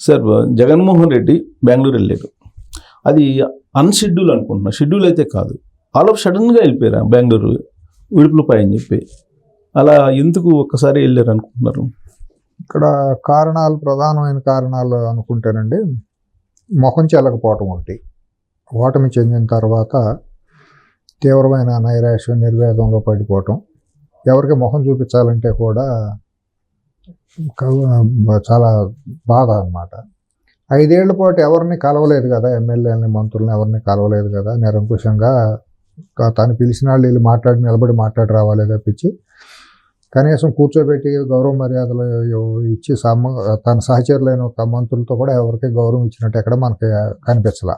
Sir Jaganmohan Reddy Bengaluru వెళ్ళారు. అది అన్షెడ్యూల్ అనుకుంటున్నా, షెడ్యూల్ అయితే కాదు. ఆల్ ఆఫ్ సడన్గా వెళ్ళిపోయారు బెంగళూరు విడుపులపై అని చెప్పి. అలా ఎందుకు ఒక్కసారి వెళ్ళారు అనుకుంటున్నారు? ఇక్కడ కారణాలు, ప్రధానమైన కారణాలు అనుకుంటేనండి, మొహం చెల్లకపోవటం ఒకటి. ఓటమి చెందిన తర్వాత తీవ్రమైన నైరాశ్యం, నిర్వేదంలో పడిపోవటం. ఎవరికి మొహం చూపించాలంటే కూడా చాలా బాధ అన్నమాట. 5 ఏళ్ల పాటు ఎవరిని కలవలేదు కదా, ఎమ్మెల్యేలని, మంత్రులను ఎవరిని కలవలేదు కదా, నిరంకుశంగా తను పిలిచిన వాళ్ళు వీళ్ళు నిలబడి మాట్లాడి రావాలి తప్పించి కనీసం కూర్చోబెట్టి గౌరవ మర్యాదలు ఇచ్చి తన సహచరులైన ఒక మంత్రులతో కూడా ఎవరికి గౌరవం ఇచ్చినట్టు ఎక్కడ మనకి కనిపించలా.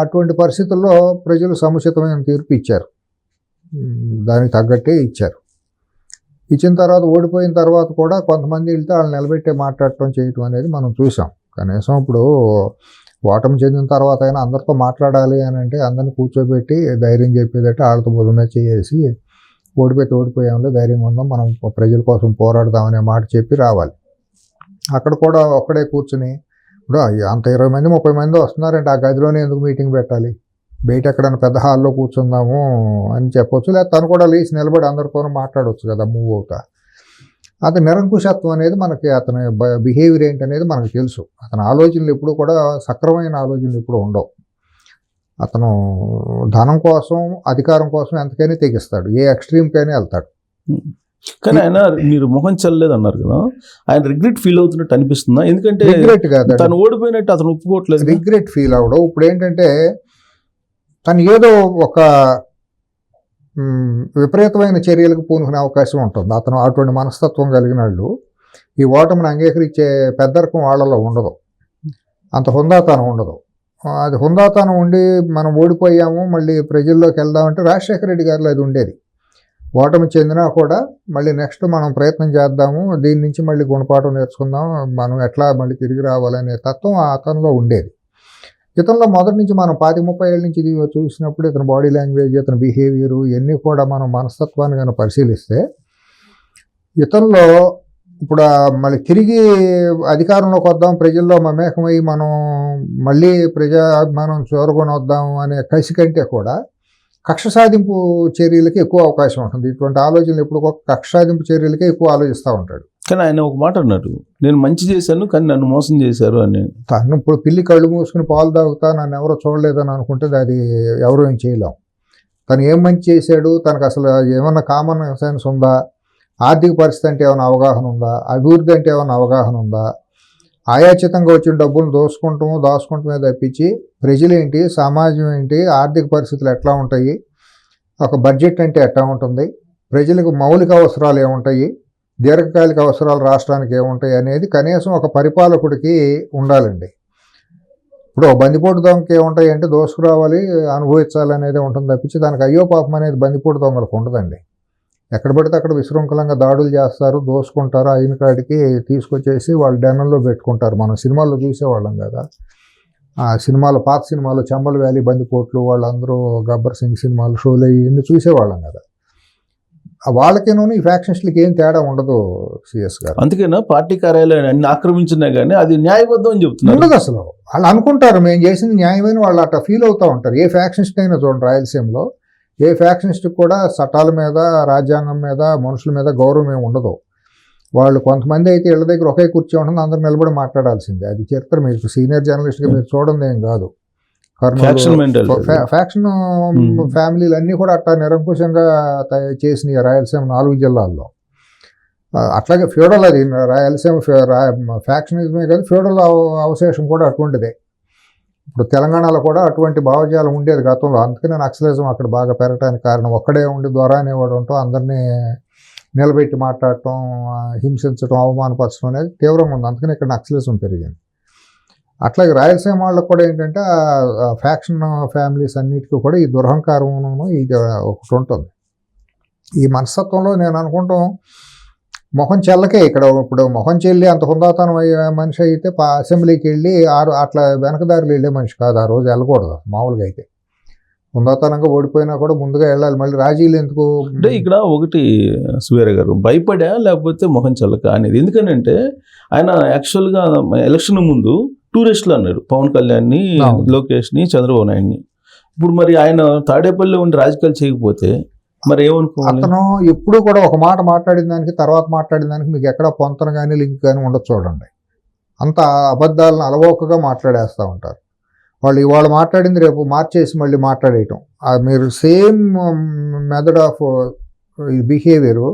అటువంటి పరిస్థితుల్లో ప్రజలు సముచితమైన తీర్పు ఇచ్చారు, దానికి తగ్గట్టే ఇచ్చారు. ఇచ్చిన తర్వాత ఓడిపోయిన తర్వాత కూడా కొంతమంది వెళ్తే వాళ్ళు నిలబెట్టే మాట్లాడటం చేయటం అనేది మనం చూసాం. కనీసం ఇప్పుడు ఓటమి చెందిన తర్వాత అయినా అందరితో మాట్లాడాలి అని అంటే అందరిని కూర్చోబెట్టి ధైర్యం చెప్పేదట్టు వాళ్ళతో బుధమే చేసి ఓడిపోయాములే, ధైర్యంగా ఉందాం, మనం ప్రజల కోసం పోరాడదామనే మాట చెప్పి రావాలి. అక్కడ కూడా ఒక్కడే కూర్చుని ఇప్పుడు అంత 20 మంది 30 మంది వస్తున్నారంటే ఆ గదిలోనే ఎందుకు మీటింగ్ పెట్టాలి, బయట ఎక్కడైనా పెద్ద హాల్లో కూర్చుందాము అని చెప్పొచ్చు. లేదా తను కూడా లేచి నిలబడి అందరితో మాట్లాడవచ్చు కదా, మూవ్ అవుతా. అతని నిరంకుశత్వం అనేది మనకి, అతని బిహేవియర్ ఏంటనేది మనకు తెలుసు. అతని ఆలోచనలు ఎప్పుడు కూడా సక్రమైన ఆలోచనలు ఎప్పుడు ఉండవు. అతను ధనం కోసం, అధికారం కోసం ఎంతకైనా తెగిస్తాడు, ఏ ఎక్స్ట్రీమ్కైనా వెళ్తాడు. కానీ ఆయన మీరు మొహం చెల్లలేదు అన్నారు కదా, ఆయన రిగ్రెట్ ఫీల్ అవుతున్నట్టు అనిపిస్తుందా? ఎందుకంటే రిగ్రెట్ కాదు, తను ఓడిపోయినట్టు అతను ఒప్పుకోవట్లేదు. రిగ్రెట్ ఫీల్ అవడం. ఇప్పుడు ఏంటంటే తను ఏదో ఒక విపరీతమైన చర్యలకు పూనుకునే అవకాశం ఉంటుంది. అతను అటువంటి మనస్తత్వం కలిగిన వాళ్ళు ఈ ఓటమిని అంగీకరించే పెద్దరకం వాళ్ళలో ఉండదు, అంత హుందాతనం ఉండదు. అది హుందాతనం ఉండి మనం ఓడిపోయాము మళ్ళీ ప్రజల్లోకి వెళ్దామంటే రాజశేఖర రెడ్డి గారిలో అది ఉండేది. ఓటమి చెందినా కూడా మళ్ళీ నెక్స్ట్ మనం ప్రయత్నం చేద్దాము, దీని నుంచి మళ్ళీ గుణపాఠం నేర్చుకుందాం, మనం ఎట్లా మళ్ళీ తిరిగి రావాలనే తత్వం అతనిలో ఉండేది. ఇతనిలో మొదటి నుంచి మనం 25-30 ఏళ్ళ నుంచి ఇది చూసినప్పుడు ఇతని బాడీ లాంగ్వేజ్, ఇతని బిహేవియరు ఇవన్నీ కూడా మనం మనస్తత్వాన్ని కనుక పరిశీలిస్తే ఇతనిలో ఇప్పుడు మళ్ళీ తిరిగి అధికారంలోకి వద్దాం, ప్రజల్లో మమేకమై మనం మళ్ళీ ప్రజాభిమానం చూరగొని వద్దాం అనే కసి కంటే కూడా కక్ష సాధింపు చర్యలకి ఎక్కువ అవకాశం ఉంటుంది. ఇటువంటి ఆలోచనలు ఎప్పుడు కక్ష సాధింపు చర్యలకే ఎక్కువ ఆలోచిస్తూ ఉంటాడు. కానీ ఆయన ఒక మాట అన్నాడు, నేను మంచి చేశాను కానీ నన్ను మోసం చేశారు అని. తను ఇప్పుడు పిల్లి కళ్ళు మూసుకుని పాలు తాగుతా నన్ను ఎవరో చూడలేదని అనుకుంటే అది ఎవరు ఏం చేయలేం. తను ఏం మంచి చేశాడు, తనకు అసలు ఏమన్నా కామన్ సెన్స్ ఉందా, ఆర్థిక పరిస్థితి అంటే ఏమైనా అవగాహన ఉందా, అభివృద్ధి అంటే ఏమైనా అవగాహన ఉందా, ఆయాచితంగా వచ్చిన డబ్బులు దాచుకుంటమే తప్పించి ప్రజలేంటి, సమాజం ఏంటి, ఆర్థిక పరిస్థితులు ఎట్లా ఉంటాయి, ఒక బడ్జెట్ అంటే ఎట్లా ఉంటుంది, ప్రజలకు మౌలిక అవసరాలు ఏముంటాయి, దీర్ఘకాలిక అవసరాలు రాష్ట్రానికి ఏముంటాయి అనేది కనీసం ఒక పరిపాలకుడికి ఉండాలండి. ఇప్పుడు బందిపోటు దొంగకి ఏముంటాయి అంటే దోసుకురావాలి, అనుభవించాలి అనేది ఉంటుంది తప్పించి దానికి అయ్యో పాపం అనేది బందిపోటు దొంగలకు ఉండదండి. ఎక్కడ పడితే అక్కడ విశృంఖలంగా దాడులు చేస్తారు, దోసుకుంటారు, అయిన కాడికి తీసుకొచ్చేసి వాళ్ళు డెన్నంలో పెట్టుకుంటారు. మనం సినిమాల్లో చూసేవాళ్ళం కదా, ఆ సినిమాలు, పాత సినిమాలు, చంబల్ వ్యాలీ బందిపోట్లు, వాళ్ళందరూ గబ్బర్ సింగ్ సినిమాలు, షోలు ఇవన్నీ చూసేవాళ్ళం కదా. వాళ్ళకేనూ ఈ ఫ్యాక్షన్స్లకి ఏం తేడా ఉండదు సిఎస్ గారు. అందుకేనా పార్టీ కార్యాలయాన్ని ఆక్రమించినా కానీ అది న్యాయబద్ధం అని చెప్తున్నారు. ఉండదు అసలు. వాళ్ళు అనుకుంటారు మేము చేసింది న్యాయమైన, వాళ్ళు అట్లా ఫీల్ అవుతూ ఉంటారు. ఏ ఫ్యాక్షనిస్ట్ అయినా చూడండి, రాయలసీమలో ఏ ఫ్యాక్షనిస్ట్కి కూడా చట్టాల మీద, రాజ్యాంగం మీద, మనుషుల మీద గౌరవం ఏమి ఉండదు. వాళ్ళు కొంతమంది అయితే ఇళ్ళ దగ్గర ఒకే కుర్చీ ఉంటుంది, అందరూ నిలబడి మాట్లాడాల్సిందే. అది చరిత్ర మీకు సీనియర్ జర్నలిస్ట్గా మీరు చూడండి ఏం కాదు. ఫ్యాక్షన్ ఫ్యామిలీలు అన్నీ కూడా అట్లా నిరంకుశంగా చేసినాయి రాయలసీమ 4 జిల్లాల్లో. అట్లాగే ఫ్యూడల్, అది రాయలసీమ ఫ్యాక్షనిజమే కాదు, ఫ్యూడల్ అవశేషం కూడా అటువంటిదే. ఇప్పుడు తెలంగాణలో కూడా అటువంటి భావజాలం ఉండేది గతంలో. అందుకనే నక్సలిజం అక్కడ బాగా పెరగడానికి కారణం. ఒక్కడే ఉండి దొర అనేవాడు ఉంటాం, అందరినీ నిలబెట్టి మాట్లాడటం, హింసించడం, అవమానపరచడం అనేది తీవ్రంగా ఉంది. అందుకని ఇక్కడ నక్సలిజం పెరిగింది. అట్లాగే రాయలసీమ వాళ్ళకు కూడా ఏంటంటే ఫ్యాక్షన్ ఫ్యామిలీస్ అన్నిటికీ కూడా ఈ దురహంకారం ఇది ఒకటి ఉంటుంది. ఈ మనస్తత్వంలో నేను అనుకుంటాం మొహం చెల్లకే ఇక్కడ. ఇప్పుడు మొహం చెల్లి అంత హుందాతనం అయ్యే మనిషి అయితే అసెంబ్లీకి వెళ్ళి అట్లా వెనకదారులు వెళ్ళే మనిషి కాదు. ఆ రోజు వెళ్ళకూడదు మామూలుగా అయితే. హుందాతనంగా ఓడిపోయినా కూడా ముందుగా వెళ్ళాలి, మళ్ళీ రాజీలు ఎందుకు? అంటే ఇక్కడ ఒకటి సువేర గారు భయపడా లేకపోతే మొహం చల్లక అనేది, ఎందుకనంటే ఆయన యాక్చువల్గా ఎలక్షన్ ముందు టూరిస్టులు అన్నాడు పవన్ కళ్యాణ్ని, అవును. లోకేష్ని, చంద్రబాబు నాయుడిని. ఇప్పుడు మరి ఆయన తాడేపల్లిలో ఉండి రాజకీయాలు చేయకపోతే మరి ఏమనుకోవాలి? అతను ఎప్పుడు కూడా ఒక మాట మాట్లాడిన దానికి తర్వాత మాట్లాడిన దానికి మీకు ఎక్కడ పొంతన కానీ లింక్ కానీ ఉండదు చూడండి. అంత అబద్ధాలను అలవోకగా మాట్లాడేస్తూ ఉంటారు వాళ్ళు. ఇవాళ మాట్లాడింది రేపు మార్చేసి మళ్ళీ మాట్లాడేయటం, మీరు సేమ్ మెథడ్ ఆఫ్ బిహేవియర్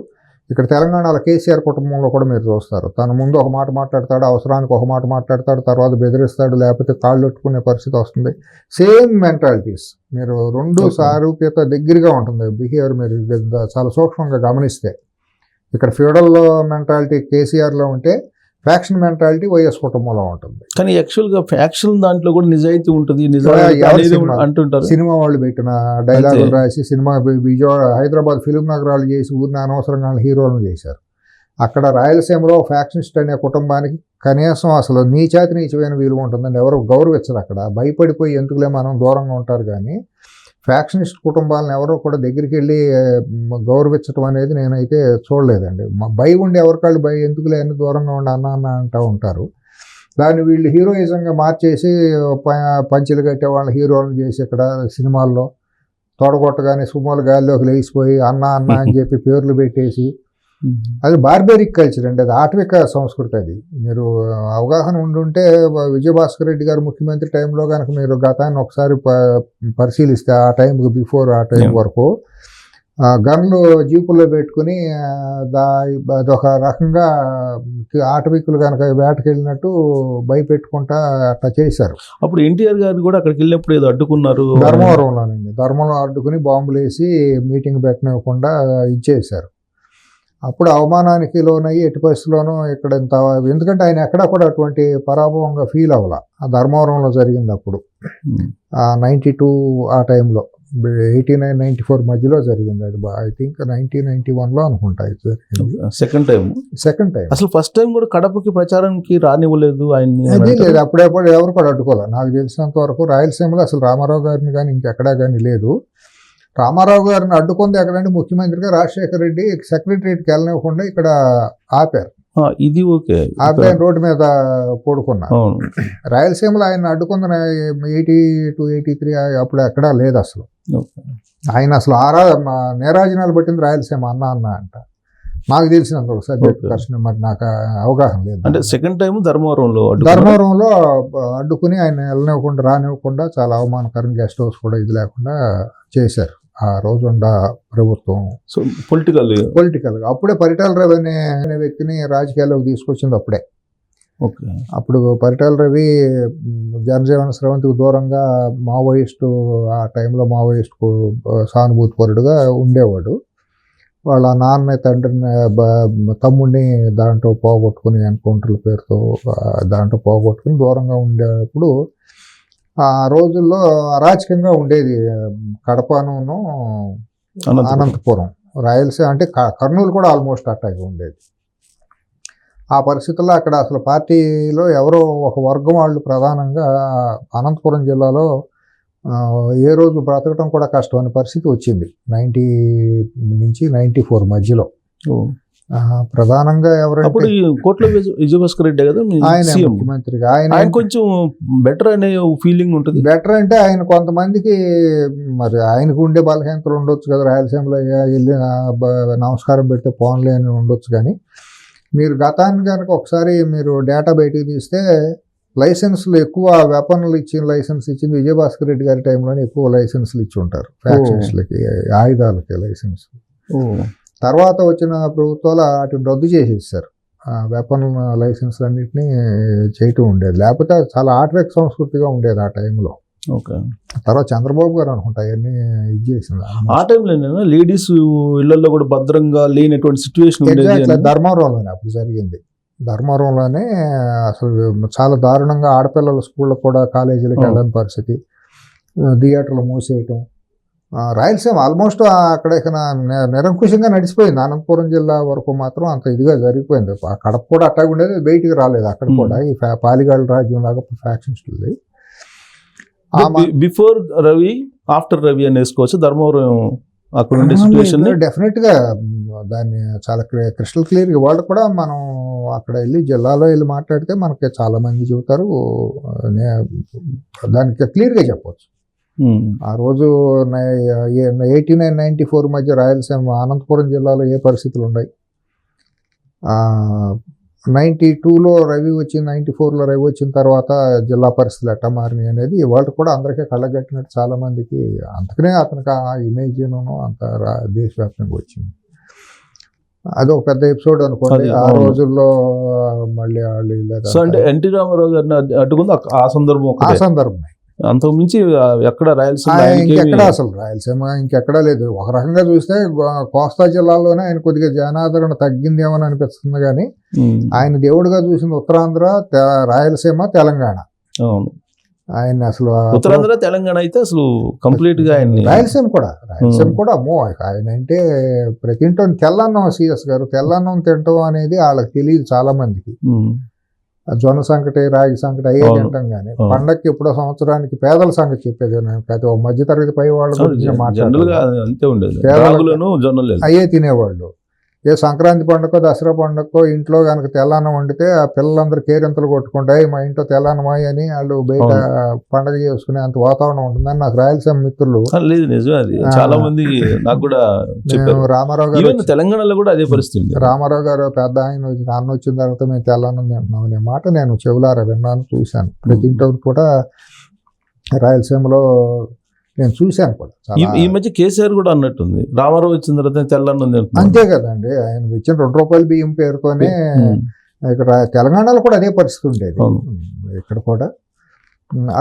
ఇక్కడ తెలంగాణలో కేసీఆర్ కుటుంబంలో కూడా మీరు చూస్తారు. తన ముందు ఒక మాట మాట్లాడతాడు, అవసరానికి ఒక మాట మాట్లాడతాడు, తర్వాత బెదిరిస్తాడు, లేకపోతే కాళ్ళు పెట్టుకునే పరిస్థితి వస్తుంది. సేమ్ మెంటాలిటీస్ మీరు రెండు సారూప్యత దగ్గరగా ఉంటుంది బిహేవియర్. మీరు చాలా సూక్ష్మంగా గమనిస్తే ఇక్కడ ఫ్యూడల్ మెంటాలిటీ కేసీఆర్లో ఉంటే ఫ్యాక్షన్ మెంటాలిటీ వైఎస్ కుటుంబంలో ఉంటుంది. కానీ యాక్చువల్గా ఫ్యాక్షన్ దాంట్లో కూడా నిజాయితీ ఉంటుంది, అంటుంటారు. సినిమా వాళ్ళు పెట్టిన డైలాగులు రాసి సినిమా విజయవాడ హైదరాబాద్ ఫిలిం నగరాలు చేసి ఊరిని అనవసరంగా హీరోలను చేశారు. అక్కడ రాయలసీమలో ఫ్యాక్షనిస్ట్ అనే కుటుంబానికి కనీసం అసలు నీచాతి నీచమైన విలువ ఉంటుందండి. ఎవరు గౌరవించరు అక్కడ. భయపడిపోయి ఎందుకులే మనం దూరంగా ఉంటారు. కానీ ఫ్యాక్షనిస్ట్ కుటుంబాలను ఎవరో కూడా దగ్గరికి వెళ్ళి గౌరవించడం అనేది నేనైతే చూడలేదండి. భయం ఉండి ఎవరికాళ్ళు భయం ఎందుకులే అని దూరంగా ఉండి అన్న అంటూ ఉంటారు. దాన్ని వీళ్ళు హీరోయిజంగా మార్చేసి పంచులు కట్టే వాళ్ళని హీరోలను చేసి ఇక్కడ సినిమాల్లో తోడగొట్టగానే సుమోలు గాలిలోకి లేచిపోయి అన్న అని చెప్పి పేర్లు పెట్టేసి, అది బార్బేరిక్ కల్చర్ అండి, అది ఆటవిక సంస్కృతి. అది మీరు అవగాహన ఉండుంటే విజయభాస్కర్ రెడ్డి గారు ముఖ్యమంత్రి టైంలో కనుక మీరు గతాన్ని ఒకసారి పరిశీలిస్తే ఆ టైంకి బిఫోర్ ఆ టైం వరకు గన్లు జీపుల్లో పెట్టుకుని అదొక రకంగా ఆటవికులు కనుక వేటకెళ్ళినట్టు భయపెట్టుకుంటా అట్లా చేశారు. అప్పుడు ఎన్టీఆర్ గారు కూడా అక్కడికి వెళ్ళినప్పుడు ఏదో అడ్డుకున్నారు ధర్మవరంలోనండి. ధర్మంలో అడ్డుకుని బాంబులు వేసి మీటింగ్ పెట్టనివ్వకుండా ఇచ్చేశారు. అప్పుడు అవమానానికి లోనయ్యి ఎట్టి పరిస్థితుల్లోనూ ఇక్కడ ఇంత, ఎందుకంటే ఆయన ఎక్కడా కూడా అటువంటి పరాభవంగా ఫీల్ అవ్వాల. ఆ ధర్మవరంలో జరిగింది అప్పుడు 92 ఆ టైంలో, 89-94 మధ్యలో జరిగింది. అది ఐ థింక్ 1991లో అనుకుంటా ఇది జరిగింది. Second time. అసలు ఫస్ట్ టైం కూడా కడపకి ప్రచారానికి రానివ్వలేదు ఆయన్ని. అది లేదు, అప్పుడెప్పుడు ఎవరు కూడా అడ్డుకోవాలి. నాకు తెలిసినంత వరకు రాయలసీమలో అసలు రామారావు గారిని కానీ ఇంకెక్కడా కానీ లేదు. రామారావు గారిని అడ్డుకుంది ఎక్కడంటే ముఖ్యమంత్రిగా రాజశేఖర రెడ్డి సెక్రటరియట్కి వెళ్ళనివ్వకుండా ఇక్కడ ఆపారు. ఇది ఓకే, ఆపి రోడ్డు మీద పడుకున్నారు. రాయలసీమలో ఆయన అడ్డుకుంది 82-83 అప్పుడు ఎక్కడా లేదు అసలు. ఆయన అసలు నేరాజనాలు పట్టింది రాయలసీమ అన్న అంట. నాకు తెలిసినంత ఒక సబ్జెక్ట్ పర్సన్, మరి నాకు అవగాహన లేదు. అంటే సెకండ్ టైం ధర్మవరంలో అడ్డుకుని ఆయన వెళ్ళనివ్వకుండా రానివ్వకుండా చాలా అవమానకరంగా గెస్ట్ హౌస్ కూడా ఇది లేకుండా చేశారు ఆ రోజుండ ప్రభుత్వం. సో పొలిటికల్గా అప్పుడే పరిటాల రవి అనే వ్యక్తిని రాజకీయాల్లోకి తీసుకొచ్చింది అప్పుడే. అప్పుడు పరిటాల రవి జనజీవన స్రవంతికి దూరంగా మావోయిస్టు, ఆ టైంలో మావోయిస్టు సానుభూతిపరుడుగా ఉండేవాడు. వాళ్ళ నాన్న తండ్రిని తమ్ముడిని దాంట్లో పోగొట్టుకుని ఎన్కౌంటర్ల పేరుతో దాంట్లో పోగొట్టుకుని దూరంగా ఉండేటప్పుడు ఆ రోజుల్లో అరాచకంగా ఉండేది కడపను అనంతపురం. రాయలసీమ అంటే కర్నూలు కూడా ఆల్మోస్ట్ అట్టాగే ఉండేది. ఆ పరిస్థితుల్లో అక్కడ అసలు పార్టీలో ఎవరో ఒక వర్గం వాళ్ళు ప్రధానంగా అనంతపురం జిల్లాలో ఏ రోజు బ్రతకడం కూడా కష్టం అనే పరిస్థితి వచ్చింది 90 నుంచి 94 మధ్యలో. ప్రధానంగా ఎవరంటే కోట్ల విజయభాస్కర్ రెడ్డి కదా ఆయన ముఖ్యమంత్రిగా. ఆయన కొంచెం బెటర్ అనే ఫీలింగ్ ఉంటుంది. బెటర్ అంటే ఆయన కొంతమందికి మరి ఆయనకు ఉండే బలహీనతలు ఉండొచ్చు కదా, రాయలసీమలో వెళ్ళి నమస్కారం పెడితే పోన్లే అని ఉండొచ్చు. కానీ మీరు గతాన్ని కనుక ఒకసారి మీరు డేటా బయటికి తీస్తే లైసెన్స్లు ఎక్కువ వెపన్లు లైసెన్స్ ఇచ్చింది విజయభాస్కర్ రెడ్డి గారి టైంలోనే ఎక్కువ లైసెన్స్లు ఇచ్చి ఉంటారు ఫ్యాక్షన్స్లకి, ఆయుధాలకి లైసెన్స్. తర్వాత వచ్చిన ప్రభుత్వాలు వాటిని రద్దు చేసేసారు. వెపన్ లైసెన్స్ అన్నింటినీ చేయటం ఉండేది. లేకపోతే చాలా ఆర్ట్వేక్ సంస్కృతిగా ఉండేది ఆ టైంలో. తర్వాత చంద్రబాబు గారు అనుకుంటా అవన్నీ ఇది చేసింది. ఆ టైంలో లేడీస్ ఇళ్లలో కూడా భద్రంగా లేనటువంటి సిచ్యువేషన్ ధర్మవరంలోనే అప్పుడు జరిగింది. ధర్మవరంలోనే అసలు చాలా దారుణంగా ఆడపిల్లల స్కూళ్ళకు కూడా కాలేజీలకు వెళ్ళని పరిస్థితి, థియేటర్లు మూసేయటం. రాయలసీమ ఆల్మోస్ట్ అక్కడ నిరంకుశంగా నడిచిపోయింది. అనంతపురం జిల్లా వరకు మాత్రం అంత ఇదిగా జరిగిపోయింది. కడప కూడా అట్టాగా ఉండేది, బయటికి రాలేదు అక్కడ కూడా. ఈ పాలిగాళ్ళ రాజ్యం లాగా ఫ్యాక్షన్స్ది. బిఫోర్ రవి ఆఫ్టర్ రవి అని వేసుకోవచ్చు. ధర్మవరం అక్కడ ఉండే సిచ్యువేషన్ డెఫినెట్గా దాన్ని చాలా క్రిస్టల్ క్లియర్గా వాళ్ళు కూడా మనం అక్కడ వెళ్ళి జిల్లాలో వెళ్ళి మాట్లాడితే మనకి చాలా మంది చెబుతారు, దానికి క్లియర్గా చెప్పవచ్చు. ఆ రోజు 89-94 మధ్య రాయలసీమ అనంతపురం జిల్లాలో ఏ పరిస్థితులు ఉన్నాయి, 92లో రవి వచ్చి 94లో రవి వచ్చిన తర్వాత జిల్లా పరిస్థితులు ఎట్టా మారినాయి అనేది వాళ్ళు కూడా అందరికీ కళ్ళగట్టినట్టు చాలా మందికి, అందుకనే అతనికి ఆ ఇమేజ్ అంత దేశవ్యాప్తంగా వచ్చింది. అది ఒక పెద్ద ఎపిసోడ్ అనుకోండి ఆ రోజుల్లో. మళ్ళీ వాళ్ళు సో అంటే ఎన్టీ రామారావు గారిని అడ్డుకుంది ఆ సందర్భం. అంతకు మించి ఎక్కడ రాయలసీమ ఇంకెక్కడ అసలు రాయలసీమ ఇంకెక్కడా లేదు. ఒక రకంగా చూస్తే కోస్తా జిల్లాలోనే ఆయన కొద్దిగా జనాదరణ తగ్గిందేమో అనిపిస్తుంది, కానీ ఆయన దేవుడిగా చూసింది ఉత్తరాంధ్ర, రాయలసీమ, తెలంగాణ. అవును, ఆయన అసలు ఉత్తరాంధ్ర తెలంగాణ అయితే అసలు కంప్లీట్ గా ఆయన. రాయలసీమ కూడా అమ్మో, ఆయన అంటే ప్రతి ఇంట్లో తెల్లన్నం, సిఎస్ గారు తెల్లన్నం తింటాం అనేది వాళ్ళకి తెలియదు చాలా మందికి. జొన్న సంకటి, రాగి సంకటి అయ్యే తింటాం, కానీ పండక్కి ఎప్పుడో సంవత్సరానికి పేదల సంగతి చెప్పేది. అయితే మధ్యతరగతి పై వాళ్ళ గురించి మాట్లాడారు, అయ్యే తినేవాళ్ళు. ఏ సంక్రాంతి పండుగ, దసరా పండుగ ఇంట్లో కనుక తెల్లన్నం వండితే ఆ పిల్లలందరూ కేరింతలు కొట్టుకుంటాయి, మా ఇంట్లో తెల్లన్నమాయి అని వాళ్ళు బయట పండగ చేసుకునే అంత వాతావరణం ఉంటుందని నాకు రాయలసీమ మిత్రులు చాలా మంది నాకు కూడా రామారావు గారు, తెలంగాణలో కూడా అదే పరిస్థితి. రామారావు గారు పెద్ద ఆయన నాన్న వచ్చిన తర్వాత మేము తెల్లన్నం తింటున్నాం అనే మాట నేను చెవులారా విన్నాను, చూశాను. ప్రతి ఇంట్లో కూడా రాయలసీమలో నేను చూశాను కూడా. ఈ మధ్య కేసీఆర్ కూడా అన్నట్టుంది, రామారావు వచ్చిన తర్వాత తెల్లన్నం తింటున్నాం. అంతే కదండి, ఆయన ఇచ్చిన ₹2 బియ్యం పేరుతోనే ఇక్కడ తెలంగాణలో కూడా అదే పరిస్థితి ఉండేది. ఇక్కడ కూడా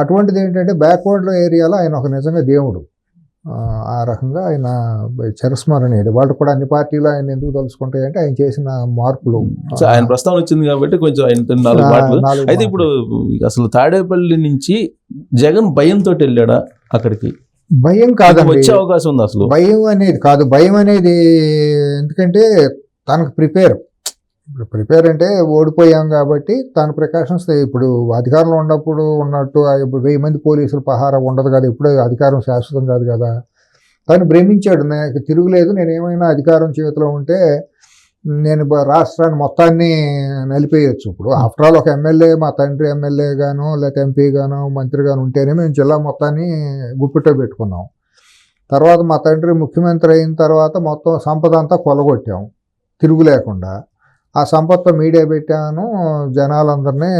అటువంటిది ఏంటంటే బ్యాక్వర్డ్ ఏరియాలో ఆయన ఒక నిజంగా దేవుడు. ఆ రకంగా ఆయన చిరస్మరణీయుడు. వాళ్ళు కూడా అన్ని పార్టీలు ఆయన ఎందుకు తలుచుకుంటాయంటే ఆయన చేసిన మార్పులు. ఆయన ప్రస్తావన వచ్చింది కాబట్టి కొంచెం ఆయన 4 మాటలు. అయితే ఇప్పుడు అసలు తాడేపల్లి నుంచి జగన్ భయంతో వెళ్ళాడా అక్కడికి? భయం కాదు, వచ్చే అవకాశం ఉంది. అసలు భయం అనేది కాదు, భయం అనేది ఎందుకంటే తనకు ప్రిపేర్ అంటే ఓడిపోయాం కాబట్టి తన ప్రికాషన్స్. ఇప్పుడు అధికారంలో ఉన్నప్పుడు ఉన్నట్టు ఇప్పుడు 1000 మంది పోలీసులు పహారా ఉండదు కదా, ఇప్పుడు అధికారం శాశ్వతం కాదు కదా. తను భ్రమించాడు, నాకు తిరుగులేదు, నేను ఏమైనా అధికారం చేతిలో ఉంటే నేను రాష్ట్రాన్ని మొత్తాన్ని నలిపేయచ్చు. ఇప్పుడు ఆఫ్టర్ ఆల్ ఒక ఎమ్మెల్యే, మా తండ్రి ఎమ్మెల్యే గాను లేకపోతే ఎంపీ గాను మంత్రి గాను ఉంటేనే మేము జిల్లా మొత్తాన్ని గుప్పిట్లో పెట్టుకున్నాం. తర్వాత మా తండ్రి ముఖ్యమంత్రి అయిన తర్వాత మొత్తం సంపద అంతా కొలగొట్టాం తిరుగు లేకుండా. ఆ సంపత్తో మీడియా పెట్టాను, జనాలందరినీ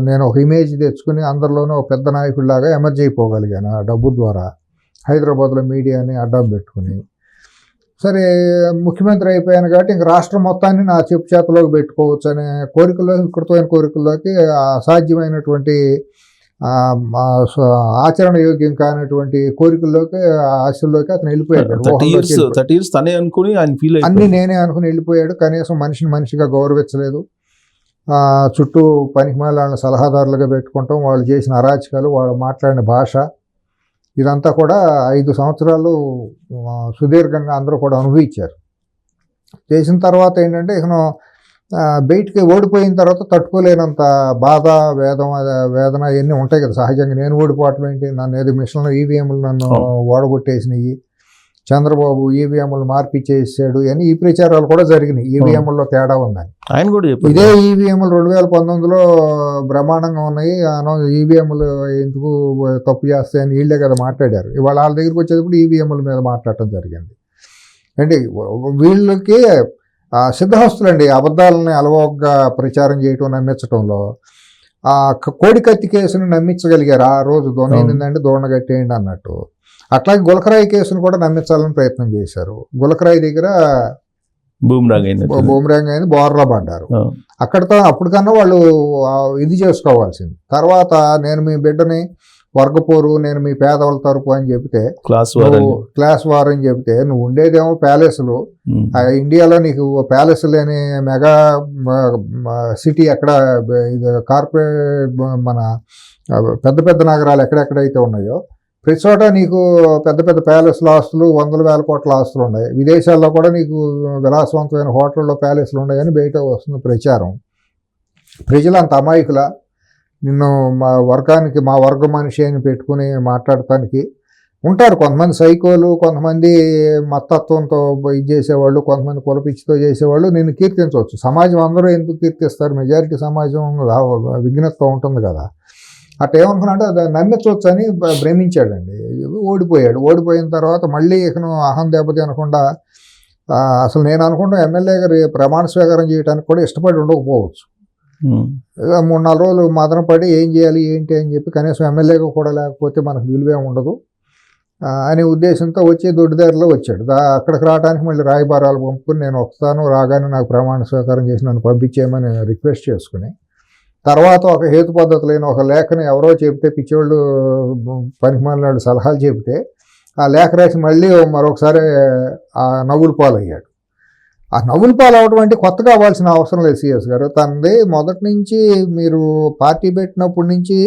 నేను ఒక ఇమేజ్ తెచ్చుకుని అందరిలోనూ ఒక పెద్ద నాయకుడిలాగా ఎమర్జ్ అయిపోగలిగాను ఆ డబ్బు ద్వారా. హైదరాబాద్లో మీడియాని అడ్డం పెట్టుకుని సరే ముఖ్యమంత్రి అయిపోయాను కాబట్టి ఇంక రాష్ట్రం మొత్తాన్ని నా చెప్పు చేతలోకి పెట్టుకోవచ్చు అనే కోరికల్లో, వికృతమైన కోరికల్లోకి, అసాధ్యమైనటువంటి ఆచరణ యోగ్యం కానటువంటి కోరికల్లోకి, ఆశల్లోకి అతను వెళ్ళిపోయాడు. అన్ని నేనే అనుకుని వెళ్ళిపోయాడు. కనీసం మనిషిని మనిషిగా గౌరవించలేదు. చుట్టూ పనికిమాలిన సలహాదారులుగా పెట్టుకుంటాం, వాళ్ళు చేసిన అరాచకాలు, వాళ్ళు మాట్లాడిన భాష, ఇదంతా కూడా 5 సంవత్సరాలు సుదీర్ఘంగా అందరూ కూడా అనుభవించారు. చేసిన తర్వాత ఏంటంటే ఇక బయటికి ఓడిపోయిన తర్వాత తట్టుకోలేనంత బాధ, వేదన ఇవన్నీ ఉంటాయి కదా సహజంగా. నేను ఓడిపోవటం ఏంటి, నన్ను ఏదో మిషన్లో ఈవీఎంలు నన్ను ఓడగొట్టేసినాయి, చంద్రబాబు ఈవీఎంలు మార్పిచ్చేసాడు అని ఈ ప్రచారాలు కూడా జరిగినాయి. ఈవీఎంల్లో తేడా ఉందని ఆయన కూడా ఇదే ఈవీఎంలు 2019లో బ్రహ్మాండంగా ఉన్నాయి, ఈవీఎంలు ఎందుకు తప్పు చేస్తాయని వీళ్ళే కదా మాట్లాడారు. ఇవాళ వాళ్ళ దగ్గరికి వచ్చేటప్పుడు ఈవీఎంల మీద మాట్లాడటం జరిగింది. అంటే వీళ్ళకి సిద్ధహస్తులండి అబద్ధాలని అలవోగ్గా ప్రచారం చేయటం, నమ్మించడంలో. కోడికత్తి కేసును నమ్మించగలిగారు ఆ రోజు, దొనేందంటే దోణ కట్టేయండి అన్నట్టు. అట్లాగే గులకరాయి కేసును కూడా నమ్మించాలని ప్రయత్నం చేశారు. గులకరాయి దగ్గర బూమరాంగ్ అయింది, బోర్లా పడ్డారు. అప్పటికన్నా వాళ్ళు ఇది చేసుకోవాల్సింది. తర్వాత నేను మీ బిడ్డని వర్గపోరు, నేను మీ పేదవాళ్ళ తరపు అని చెబితే, క్లాస్ వార్ అని చెబితే, నువ్వు ఉండేదేమో ప్యాలెస్లు, ఇండియాలో నీకు ప్యాలెస్ లేని మెగా సిటీ ఎక్కడ, ఇది కార్పొరేట్ మన పెద్ద పెద్ద నగరాలు ఎక్కడెక్కడైతే ఉన్నాయో ప్రతి చోట నీకు పెద్ద పెద్ద ప్యాలెస్ల ఆస్తులు, 100,000 కోట్ల ఆస్తులు ఉన్నాయి. విదేశాల్లో కూడా నీకు విలాసవంతమైన హోటల్లో ప్యాలెస్లు ఉన్నాయని బయట వస్తున్న ప్రచారం. ప్రజలు అంత అమాయకుల, నిన్ను మా వర్గ మనిషి అని పెట్టుకుని మాట్లాడటానికి ఉంటారు కొంతమంది సైకోలు, కొంతమంది మత్తత్వంతో ఇది చేసేవాళ్ళు, కొంతమంది కులపిచ్చితో చేసేవాళ్ళు నిన్ను కీర్తించవచ్చు. సమాజం అందరూ ఎందుకు కీర్తిస్తారు? మెజారిటీ సమాజం విఘ్నత్వం ఉంటుంది కదా. అట్లా ఏమనుకున్నాడు, అది నమ్మించవచ్చు అని భ్రమించాడండి. ఓడిపోయిన తర్వాత మళ్ళీ ఇకను అహం దెబ్బతి అనకుండా అసలు నేను అనుకుంటా ఎమ్మెల్యే గారు ప్రమాణ స్వీకారం చేయడానికి కూడా ఇష్టపడి ఉండకపోవచ్చు. 3-4 రోజులు మదనపడి ఏం చేయాలి ఏంటి అని చెప్పి కనీసం ఎమ్మెల్యేగా కూడా లేకపోతే మనకు విలువే ఉండదు అనే ఉద్దేశంతో వచ్చి దొడ్డిదారిలో వచ్చాడు. అక్కడికి రావడానికి మళ్ళీ రాయబారాలు పంపుకుని నేను వస్తాను, రాగానే నాకు ప్రమాణ స్వీకారం చేసి నన్ను పంపించేయమని రిక్వెస్ట్ చేసుకుని, తర్వాత ఒక హేతు పద్ధతి లేని ఒక లేఖని ఎవరో చెబితే, పిచ్చోళ్ళు పనికిమాలినాడు సలహాలు చెబితే ఆ లేఖ రాసి మళ్ళీ మరొకసారి ఆ నవ్వుల పాలయ్యాడు. ఆ నవ్వుల పాలు అవడం అంటే కొత్తగా అవ్వాల్సిన అవసరం లేదు సిఎస్ గారు. తనది మొదటి నుంచి మీరు పార్టీ పెట్టినప్పటి నుంచి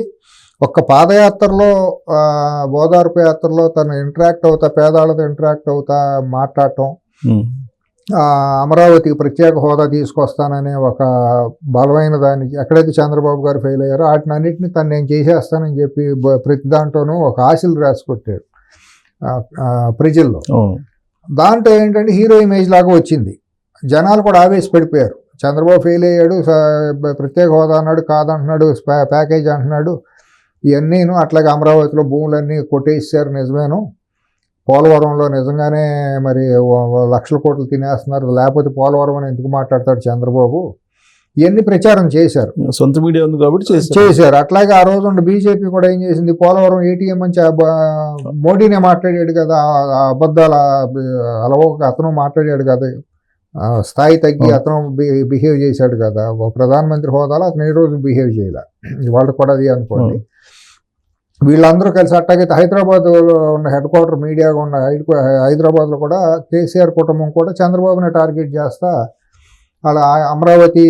ఒక్క పాదయాత్రలో ఓదార్పు యాత్రలో తను ఇంటరాక్ట్ అవుతా, పేదాళ్ళతో ఇంటరాక్ట్ అవుతా మాట్లాడటం, అమరావతికి ప్రత్యేక హోదా తీసుకొస్తాననే ఒక బలమైన దానికి ఎక్కడైతే చంద్రబాబు గారు ఫెయిల్ అయ్యారో వాటిని అన్నింటినీ తను నేను చేసేస్తానని చెప్పి ప్రతి దాంట్లోనూ ఒక ఆశలు రాసుకొట్టాడు ప్రజల్లో. దాంట్లో ఏంటంటే హీరో ఇమేజ్ లాగా వచ్చింది. జనాలు కూడా ఆవేశపడిపోయారు. చంద్రబాబు ఫెయిల్ అయ్యాడు, ప్రత్యేక హోదా అన్నాడు, కాదంటున్నాడు, ప్యాకేజ్ అంటున్నాడు, ఇవన్నీను. అట్లాగే అమరావతిలో భూములన్నీ కొట్టేసారు, నిజమేను. పోలవరంలో నిజంగానే మరి 1,00,000 కోట్లు తినేస్తున్నారు, లేకపోతే పోలవరం అని ఎందుకు మాట్లాడతాడు చంద్రబాబు, ఇవన్నీ ప్రచారం చేశారు. సొంత మీడియా ఉంది కాబట్టి చేశారు. అట్లాగే ఆ రోజు బీజేపీ కూడా ఏం చేసింది, పోలవరం ఏటీఎం అని మోడీనే మాట్లాడాడు కదా, అబద్ధాల అలవోక అతను మాట్లాడాడు కదా, స్థాయి తగ్గి అతను బిహేవ్ చేశాడు కదా, ప్రధానమంత్రి హోదాలో అతను ఏ రోజు బిహేవ్ చేయాల. వాళ్ళు కూడా అది అనుకోండి. వీళ్ళందరూ కలిసి అట్టాగైతే హైదరాబాద్లో ఉన్న హెడ్ క్వార్టర్ మీడియాగా ఉన్న హైదరాబాద్లో కూడా కేసీఆర్ కుటుంబం కూడా చంద్రబాబుని టార్గెట్ చేస్తా, అలా అమరావతి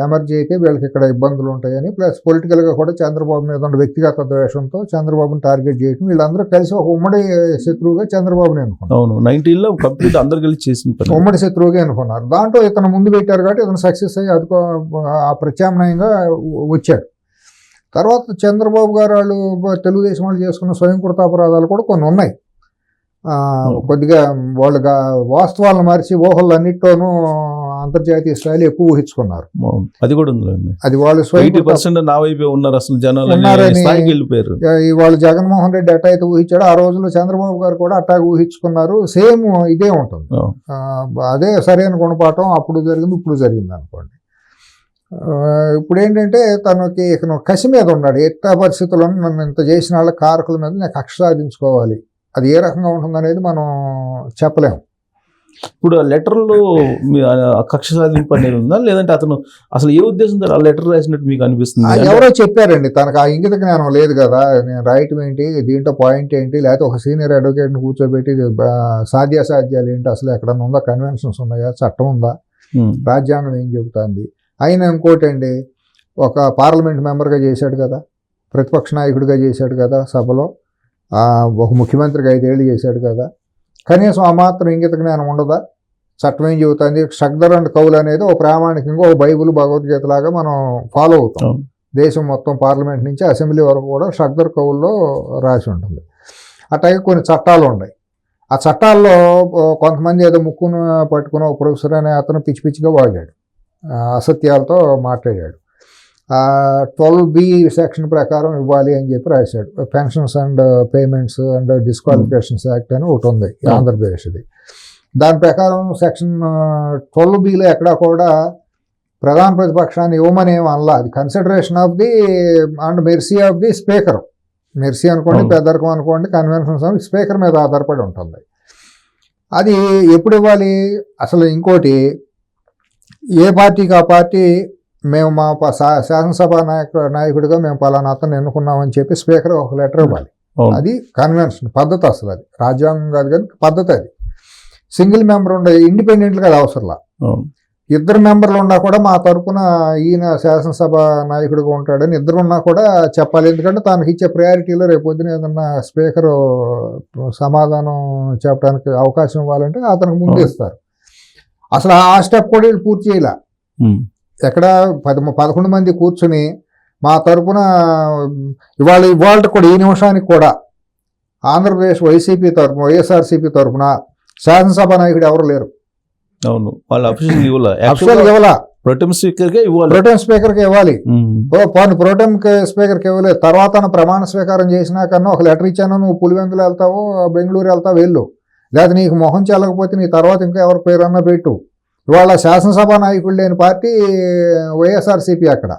ఎమర్జీ అయితే వీళ్ళకి ఇక్కడ ఇబ్బందులు ఉంటాయని, ప్లస్ పొలిటికల్గా కూడా చంద్రబాబు మీద ఉన్న వ్యక్తిగత ద్వేషంతో చంద్రబాబుని టార్గెట్ చేయడం, వీళ్ళందరూ కలిసి ఒక ఉమ్మడి శత్రువుగా చంద్రబాబుని అనుకున్నారు. అవును, 19లో కంప్లీట్ అందరు కలిసి చేసిన ఉమ్మడి శత్రువుగా అనుకున్నారు. దాంట్లో ఇతను ముందు పెట్టారు కాబట్టి ఇతను సక్సెస్ అయ్యి ఆ ప్రత్యామ్నాయంగా వచ్చాడు. తర్వాత చంద్రబాబు గారు వాళ్ళు తెలుగుదేశం వాళ్ళు చేసుకున్న స్వయంకృతాపరాధాలు కూడా కొన్ని ఉన్నాయి. కొద్దిగా వాళ్ళు వాస్తవాలను మరిచి ఊహలన్నిటితోనూ అంతర్జాతీయ స్థాయిలో ఎక్కువ ఊహించుకున్నారు. అది కూడా ఉంది. అది వాళ్ళు 80% నా వైపే ఉన్నారు అసలు జనాలు వెళ్ళిపోయారు. వాళ్ళు జగన్మోహన్ రెడ్డి అట్టా అయితే ఊహించాడు, ఆ రోజుల్లో చంద్రబాబు గారు కూడా అట్టాగా ఊహించుకున్నారు. సేమ్ ఇదే ఉంటుంది. అదే సరైన గుణపాఠం అప్పుడు జరిగింది, ఇప్పుడు జరిగింది అనుకోండి. ఇప్పుడు ఏంటంటే తనకి కసి మీద ఉన్నాడు. ఎట్టా పరిస్థితుల్లో నన్ను ఇంత చేసిన వాళ్ళ కారకుల మీద నేను కక్ష సాధించుకోవాలి. అది ఏ రకంగా ఉంటుందనేది మనం చెప్పలేము. ఇప్పుడు ఆ లెటర్లో కక్ష సాధింపు అనేది ఉందా, లేదంటే అతను అసలు ఏ ఉద్దేశంతో ఆ లెటర్ రాసినట్టు మీకు అనిపిస్తుంది? ఎవరో చెప్పారండి, తనకు ఆ ఇంగిత జ్ఞానం లేదు కదా, నేను రాయటం ఏంటి, దీంట్లో పాయింట్ ఏంటి, లేకపోతే ఒక సీనియర్ అడ్వకేట్ని కూర్చోబెట్టి సాధ్యాసాధ్యాలు ఏంటి, అసలు ఎక్కడన్నా ఉందా, కన్వెన్షన్స్ ఉన్నాయా, చట్టం ఉందా, రాజ్యాంగం ఏం చెబుతుంది. అయినా ఇంకోటి అండి, ఒక పార్లమెంట్ మెంబర్గా చేశాడు కదా, ప్రతిపక్ష నాయకుడిగా చేశాడు కదా సభలో, ఒక ముఖ్యమంత్రిగా 5 ఏళ్ళు చేశాడు కదా, కనీసం ఆ మాత్రం ఇంగిత జ్ఞానం ఉండదా? చట్టం ఏం చెబుతుంది, షగ్దర్ అండ్ కౌల్ అనేది ఒక ప్రామాణికంగా ఒక బైబుల్ భగవద్గీత లాగా మనం ఫాలో అవుతాం. దేశం మొత్తం పార్లమెంట్ నుంచి అసెంబ్లీ వరకు కూడా షగ్దర్ కౌల్లో రాసి ఉంటుంది. అట్లాగే కొన్ని చట్టాలు ఉన్నాయి. ఆ చట్టాల్లో కొంతమంది ఏదో ముక్కును పట్టుకుని ఒక ప్రొఫెసర్ అనే అతను పిచ్చి పిచ్చిగా వాగాడు, అసత్యాలతో మాట్లాడాడు. 12B సెక్షన్ ప్రకారం ఇవ్వాలి అని చెప్పి రాశాడు. Pensions and payments and disqualifications act అని ఒకటి ఉంది ఆంధ్రప్రదేశ్ది. దాని ప్రకారం సెక్షన్ 12Bలో ఎక్కడా కూడా ప్రధాన ప్రతిపక్షాన్ని ఇవ్వమని ఏమి అనలా. అది consideration of the and mercy of the speaker. Mercy అనుకోండి, పెద్దరికం అనుకోండి, కన్వెన్షన్స్ స్పీకర్ మీద ఆధారపడి ఉంటుంది. అది ఎప్పుడు ఇవ్వాలి? అసలు ఇంకోటి, ఏ పార్టీకి ఆ పార్టీ మేము మా శాసనసభ నాయకుడిగా మేము పలానా అతను ఎన్నుకున్నామని చెప్పి స్పీకర్ ఒక లెటర్ ఇవ్వాలి. అది కన్వెన్షన్ పద్ధతి. అసలు అది రాజ్యాంగం కాదు కానీ పద్ధతి. అది సింగిల్ మెంబర్ ఉండే ఇండిపెండెంట్గా అది అవసరంలా. 2 మెంబర్లు ఉన్నా కూడా మా తరపున ఈయన శాసనసభ నాయకుడిగా ఉంటాడని 2 ఉన్నా కూడా చెప్పాలి. ఎందుకంటే తనకి ఇచ్చే ప్రయారిటీలో రేపు పొద్దున ఏదన్నా స్పీకర్ సమాధానం చెప్పడానికి అవకాశం ఇవ్వాలంటే అతనికి ముందు ఇస్తారు. అసలు ఆ స్టెప్ కూడా వీళ్ళు పూర్తి చేయాల. ఎక్కడ 11 మంది కూర్చుని మా తరపున ఇవాళ కూడా ఈ నిమిషానికి కూడా ఆంధ్రప్రదేశ్ వైసీపీ తరఫున వైఎస్ఆర్సీపీ తరఫున శాసనసభ నాయకుడు ఎవరు లేరు. అవును, వాళ్ళు అఫీషియల్ అఫీషియల్ ఇవ్వాల, ప్రొటెం స్పీకర్కే ఇవ్వాలి, ప్రోటెం స్పీకర్కి ఇవ్వాలి. ప్రోటెం స్పీకర్కి ఇవ్వలేదు. తర్వాత ప్రమాణ స్వీకారం చేసినా కన్నా ఒక లెటర్ ఇచ్చాను, నువ్వు పులివెందులు వెళ్తావు, బెంగళూరు వెళ్తావు, వెళ్ళు. లేదా నీకు మొహం చెల్లకపోతే నీ తర్వాత ఇంకా ఎవరి పేరన్నా పెట్టు. ఇవాళ శాసనసభ నాయకుడు లేని పార్టీ వైఎస్ఆర్సీపీ. అక్కడ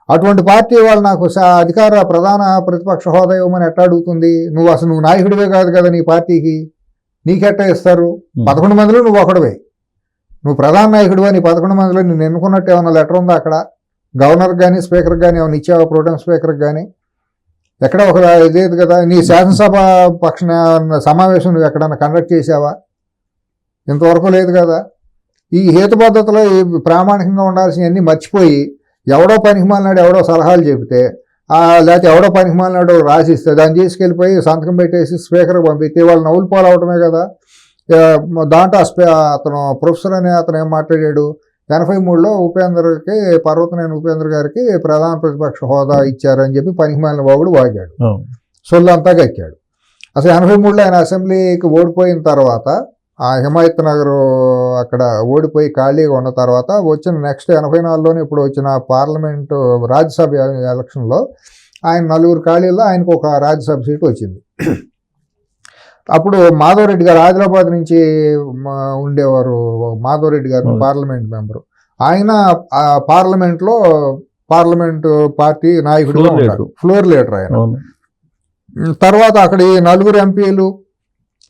అటువంటి పార్టీ వాళ్ళు నాకు అధికార ప్రధాన ప్రతిపక్ష హోదా ఇవ్వమని ఎట్లా అడుగుతుంది? నువ్వు నాయకుడివే కాదు కదా, నీ పార్టీకి నీకెట్టా ఇస్తారు? 11 మందిలో నువ్వు ఒకడివే, నువ్వు ప్రధాన నాయకుడు అని 11 మందిలో నేను ఎన్నుకున్నట్టు ఏమైనా లెటర్ ఉందా అక్కడ? గవర్నర్కి కానీ స్పీకర్కి కానీ ఏమైనా ఇచ్చావా? ప్రోటెం స్పీకర్కి కానీ ఎక్కడ ఒక ఇదేది కదా. నీ శాసనసభ పక్ష సమావేశం నువ్వు ఎక్కడన్నా కండక్ట్ చేసావా? ఇంతవరకు లేదు కదా. ఈ హేతుబద్ధతలో ప్రామాణికంగా ఉండాల్సినవన్నీ మర్చిపోయి ఎవడో పనికిమాలినాడు ఎవడో సలహాలు చెబితే, లేకపోతే ఎవడో పనికిమాలినాడు రాసిస్తే దాన్ని తీసుకెళ్ళిపోయి సంతకం పెట్టేసి స్పీకర్కి పంపిస్తే వాళ్ళు నవ్వులు పాలవటమే కదా. దాంట్లో అతను ప్రొఫెసర్ అనే అతను ఏం మాట్లాడాడు, 83లో ఉపేంద్రకి పర్వతనేని ఉపేంద్ర గారికి ప్రధాన ప్రతిపక్ష హోదా ఇచ్చారని చెప్పి పనికిమాలిన వాగుడు వాగాడు, సొల్లంతా గక్కాడు. అసలు 83లో ఆయన అసెంబ్లీకి ఓడిపోయిన తర్వాత ఆ హిమాయత్ నగర్ అక్కడ ఓడిపోయి ఖాళీగా ఉన్న తర్వాత వచ్చిన నెక్స్ట్ 84లోనే ఇప్పుడు వచ్చిన పార్లమెంటు రాజ్యసభ ఎలక్షన్లో ఆయన 4 ఖాళీల్లో ఆయనకు ఒక రాజ్యసభ సీటు వచ్చింది. అప్పుడు మాధవరెడ్డి గారు ఆదిలాబాద్ నుంచి ఉండేవారు, మాధవరెడ్డి గారు పార్లమెంట్ మెంబరు. ఆయన పార్లమెంటు పార్టీ నాయకుడుగా ఉన్నారు, ఫ్లోర్ లీడర్ ఆయన. తర్వాత అక్కడ 4 ఎంపీలు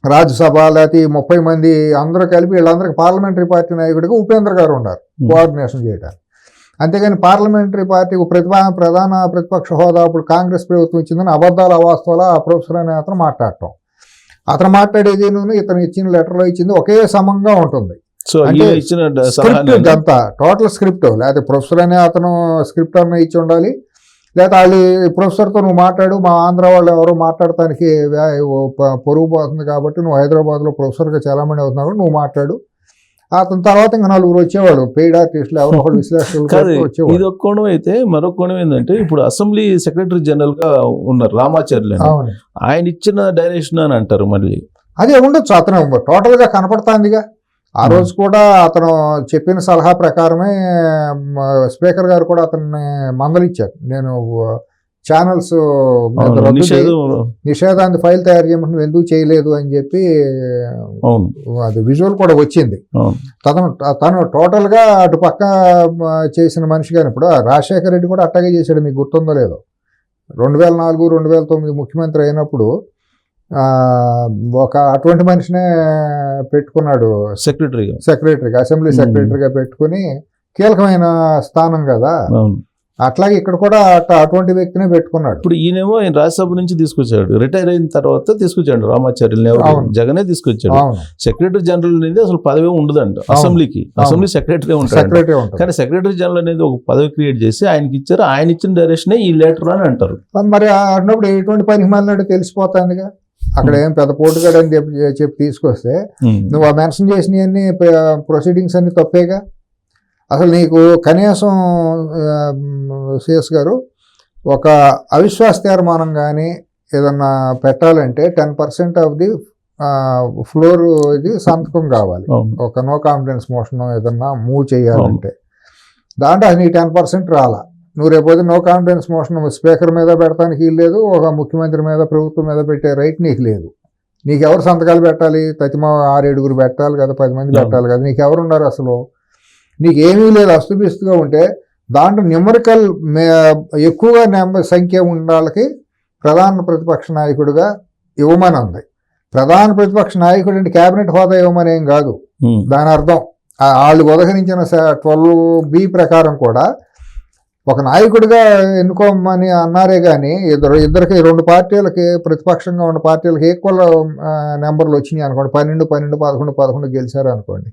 రాజ్యసభ లేకపోతే 30 మంది అందరూ కలిపి వీళ్ళందరికీ పార్లమెంటరీ పార్టీ నాయకుడిగా ఉపేంద్ర గారు ఉన్నారు కోఆర్డినేషన్ చేయడానికి. అంతేగాని పార్లమెంటరీ పార్టీకి ప్రధాన ప్రతిపక్ష హోదా అప్పుడు కాంగ్రెస్ ప్రభుత్వం ఇచ్చిందని అబద్ధాల అవాస్తవాల ఆ ప్రొఫెసర్ అనే అతను మాట్లాడటం. అతను మాట్లాడేది ఇతను ఇచ్చిన లెటర్లో ఇచ్చింది ఒకే సమంగా ఉంటుంది. స్క్రిప్ట్ ఇదంతా టోటల్ స్క్రిప్ట్. లేకపోతే ప్రొఫెసర్ అనే అతను స్క్రిప్ట్ అన్న ఇచ్చి ఉండాలి, లేకపోతే వాళ్ళు ప్రొఫెసర్తో నువ్వు మాట్లాడు, మా ఆంధ్ర వాళ్ళు ఎవరో మాట్లాడటానికి పొరుగు పోతుంది కాబట్టి నువ్వు హైదరాబాద్లో ప్రొఫెసర్గా చాలామంది అవుతున్నావు, నువ్వు మాట్లాడు. అతని తర్వాత ఇంకా 4 వచ్చేవాడు పెయిడ్ ఆర్టిస్టులు, ఎవరో ఒకటి విశ్లేషకులు వచ్చేవాడు. ఇది ఒక కోణం అయితే మరొక కోణం ఏంటంటే ఇప్పుడు అసెంబ్లీ సెక్రటరీ జనరల్ గా ఉన్నారు రామాచార్యులు, ఆయన ఇచ్చిన డైరెక్షన్ అని అంటారు. మళ్ళీ అదే ఉండొచ్చు, అతను టోటల్ గా కనపడుతుందిగా. ఆ రోజు కూడా అతను చెప్పిన సలహా ప్రకారమే స్పీకర్ గారు కూడా అతన్ని మందలిచ్చారు. నేను ఛానల్స్ నిషేధాన్ని ఫైల్ తయారు చేయమంటే నువ్వు ఎందుకు చేయలేదు అని చెప్పి అది విజువల్ కూడా వచ్చింది. తను టోటల్ గా అటు పక్క చేసిన మనిషి. కానీ ఇప్పుడు రాజశేఖర రెడ్డి కూడా అట్టగే చేశాడు, మీకు గుర్తుందో లేదో. 2004, 2009 ముఖ్యమంత్రి అయినప్పుడు ఒక అటువంటి మనిషినే పెట్టుకున్నాడు సెక్రటరీగా, అసెంబ్లీ సెక్రటరీగా పెట్టుకుని, కీలకమైన స్థానం కదా. అట్లాగే ఇక్కడ కూడా అటువంటి వ్యక్తినే పెట్టుకున్నాడు. ఇప్పుడు ఈయనేమో ఆయన రాజ్యసభ నుంచి తీసుకొచ్చాడు, రిటైర్ అయిన తర్వాత తీసుకొచ్చాడు రామాచార్యులు, జగనే తీసుకొచ్చాడు. సెక్రటరీ జనరల్ అనేది అసలు పదవి ఉండదంట అసెంబ్లీకి, అసెంబ్లీ సెక్రటరీ ఉంటాడు. కానీ సెక్రటరీ జనరల్ అనేది ఒక పదవి క్రియేట్ చేసి ఆయనకి ఇచ్చారు, ఆయన ఇచ్చిన డైరెక్షన్ ఈ లెటర్ అని అంటారు. మరి అన్నప్పుడు ఎటువంటి పనికి మాలినాడు తెలిసిపోతుందిగా. అక్కడ ఏం పెద్ద పోటుగాడు అని చెప్పి తీసుకొస్తే నువ్వు ఆ మెన్షన్ చేసినవన్నీ ప్రొసీడింగ్స్ అన్ని తప్పేగా. అసలు నీకు కనీసం సిఎస్ గారు ఒక అవిశ్వాస తీర్మానం కానీ ఏదన్నా పెట్టాలంటే 10% ఆఫ్ ది ఫ్లోర్ ఇది సంతకం కావాలి. ఒక నో కాన్ఫిడెన్స్ మోషన్ ఏదన్నా మూవ్ చేయాలంటే దాంట్లో అది నీకు 10% రాలా. నువ్వు రేపొద్దు నో కాన్ఫిడెన్స్ మోషన్ స్పీకర్ మీద పెడతానికి లేదు, ఒక ముఖ్యమంత్రి మీద ప్రభుత్వం మీద పెట్టే రైట్ నీకు లేదు. నీకెవరు సంతకాలు పెట్టాలి? ప్రతిమ 6-7 పెట్టాలి కదా, 10 మంది పెట్టాలి కదా. నీకెవరు ఉన్నారు అసలు? నీకేమీ లేదు, అస్తుపిస్తుగా ఉంటే దాంట్లో న్యూమరికల్ ఎక్కువగా సంఖ్య ఉండాలకి ప్రధాన ప్రతిపక్ష నాయకుడిగా ఇవ్వమని ఉంది. ప్రధాన ప్రతిపక్ష నాయకుడు అంటే క్యాబినెట్ హోదా ఇవ్వమని ఏం కాదు దాని అర్థం. వాళ్ళు ఉదహరించిన 12B ప్రకారం కూడా ఒక నాయకుడిగా ఎన్నుకోమని అన్నారే కానీ ఇద్దరికి 2 పార్టీలకి ప్రతిపక్షంగా ఉన్న పార్టీలకి ఈక్వల్ నెంబర్లు వచ్చినాయి అనుకోండి, 12, 12, 11 గెలిచారు అనుకోండి.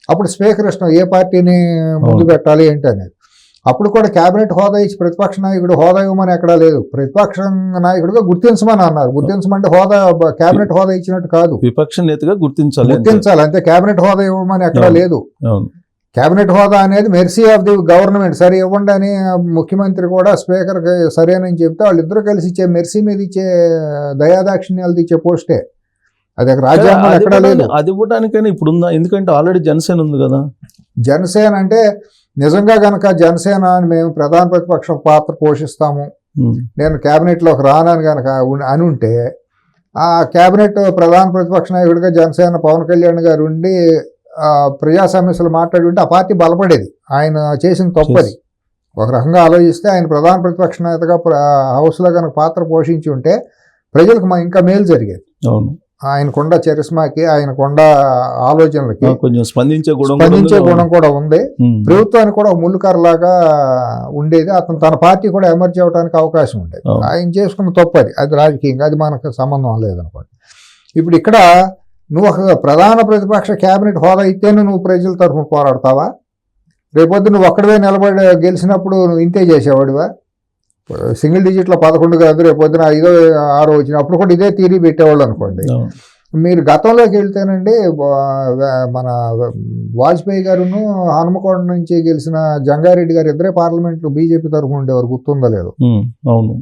అప్పుడు స్పీకర్ ఇష్టం ఏ పార్టీని ముందు పెట్టాలి ఏంటి అనేది. అప్పుడు కూడా కేబినెట్ హోదా ఇచ్చి ప్రతిపక్ష నాయకుడు హోదా ఇవ్వమని ఎక్కడా లేదు. ప్రతిపక్ష నాయకుడిగా గుర్తించమని అన్నారు. గుర్తించమంటే హోదా కేబినెట్ హోదా ఇచ్చినట్టు కాదు, విపక్ష నేతగా గుర్తించాలి అంతే. కేబినెట్ హోదా ఇవ్వమని ఎక్కడా లేదు. కేబినెట్ హోదా అనేది మెర్సీ ఆఫ్ ది గవర్నమెంట్, సరే ఇవ్వండి అని ముఖ్యమంత్రి కూడా స్పీకర్కి సరేనని చెప్తే వాళ్ళిద్దరూ కలిసి ఇచ్చే మెర్సీ మీద ఇచ్చే దయాదాక్షిణ్యాలు ఇచ్చే పోస్టే. అది రాజ్యాంగంలో ఎక్కడా లేదు. అది ఇవ్వడానికైనా ఇప్పుడు ఉందా? ఎందుకంటే ఆల్రెడీ జనసేన ఉంది కదా. జనసేన అంటే నిజంగా కనుక జనసేన మేము ప్రధాన ప్రతిపక్ష పాత్ర పోషిస్తాము, నేను క్యాబినెట్లోకి రానని కనుక అని ఉంటే ఆ క్యాబినెట్ ప్రధాన ప్రతిపక్ష నాయకుడిగా జనసేన పవన్ కళ్యాణ్ గారు ఉండి ప్రజా సమస్యలు మాట్లాడి ఉంటే ఆ పార్టీ బలపడేది. ఆయన చేసిన తప్పది. ఒక రకంగా ఆలోచిస్తే ఆయన ప్రధాన ప్రతిపక్ష నేతగా హౌస్లో కనుక పాత్ర పోషించి ఉంటే ప్రజలకు ఇంకా మేలు జరిగేది. అవును, ఆయనకుండ చరిస్మాకి, ఆయనకుండ ఆలోచనలకి కొంచెం స్పందించే గుణం కూడా ఉంది. ప్రభుత్వానికి కూడా ముళ్ళుకరలాగా ఉండేది. అతను తన పార్టీ కూడా ఎమర్జీ అవడానికి అవకాశం ఉండేది. ఆయన చేసుకున్న తప్పది, అది రాజకీయంగా, అది మనకు సంబంధం లేదనుకోండి. ఇప్పుడు ఇక్కడ నువ్వు ఒక ప్రధాన ప్రతిపక్ష క్యాబినెట్ హోదా ఇస్తేనే నువ్వు ప్రజల తరఫున పోరాడతావా? రేపొద్దు నువ్వు ఒక్కడివే నిలబడి గెలిచినప్పుడు నువ్వు ఇంతే చేసేవాడివా? సింగిల్ డిజిట్లో 11 కాదు, రేపు పొద్దున 5, 6 వచ్చినప్పుడు కూడా ఇదే తీరి పెట్టేవాళ్ళు అనుకోండి. మీరు గతంలోకి వెళ్తేనండి మన వాజ్పేయి గారును హనుమకొండ నుంచి గెలిచిన జంగారెడ్డి గారు ఇద్దరే పార్లమెంట్లో బీజేపీ తరఫున ఉండేవారు, గుర్తుందో లేదు? అవును,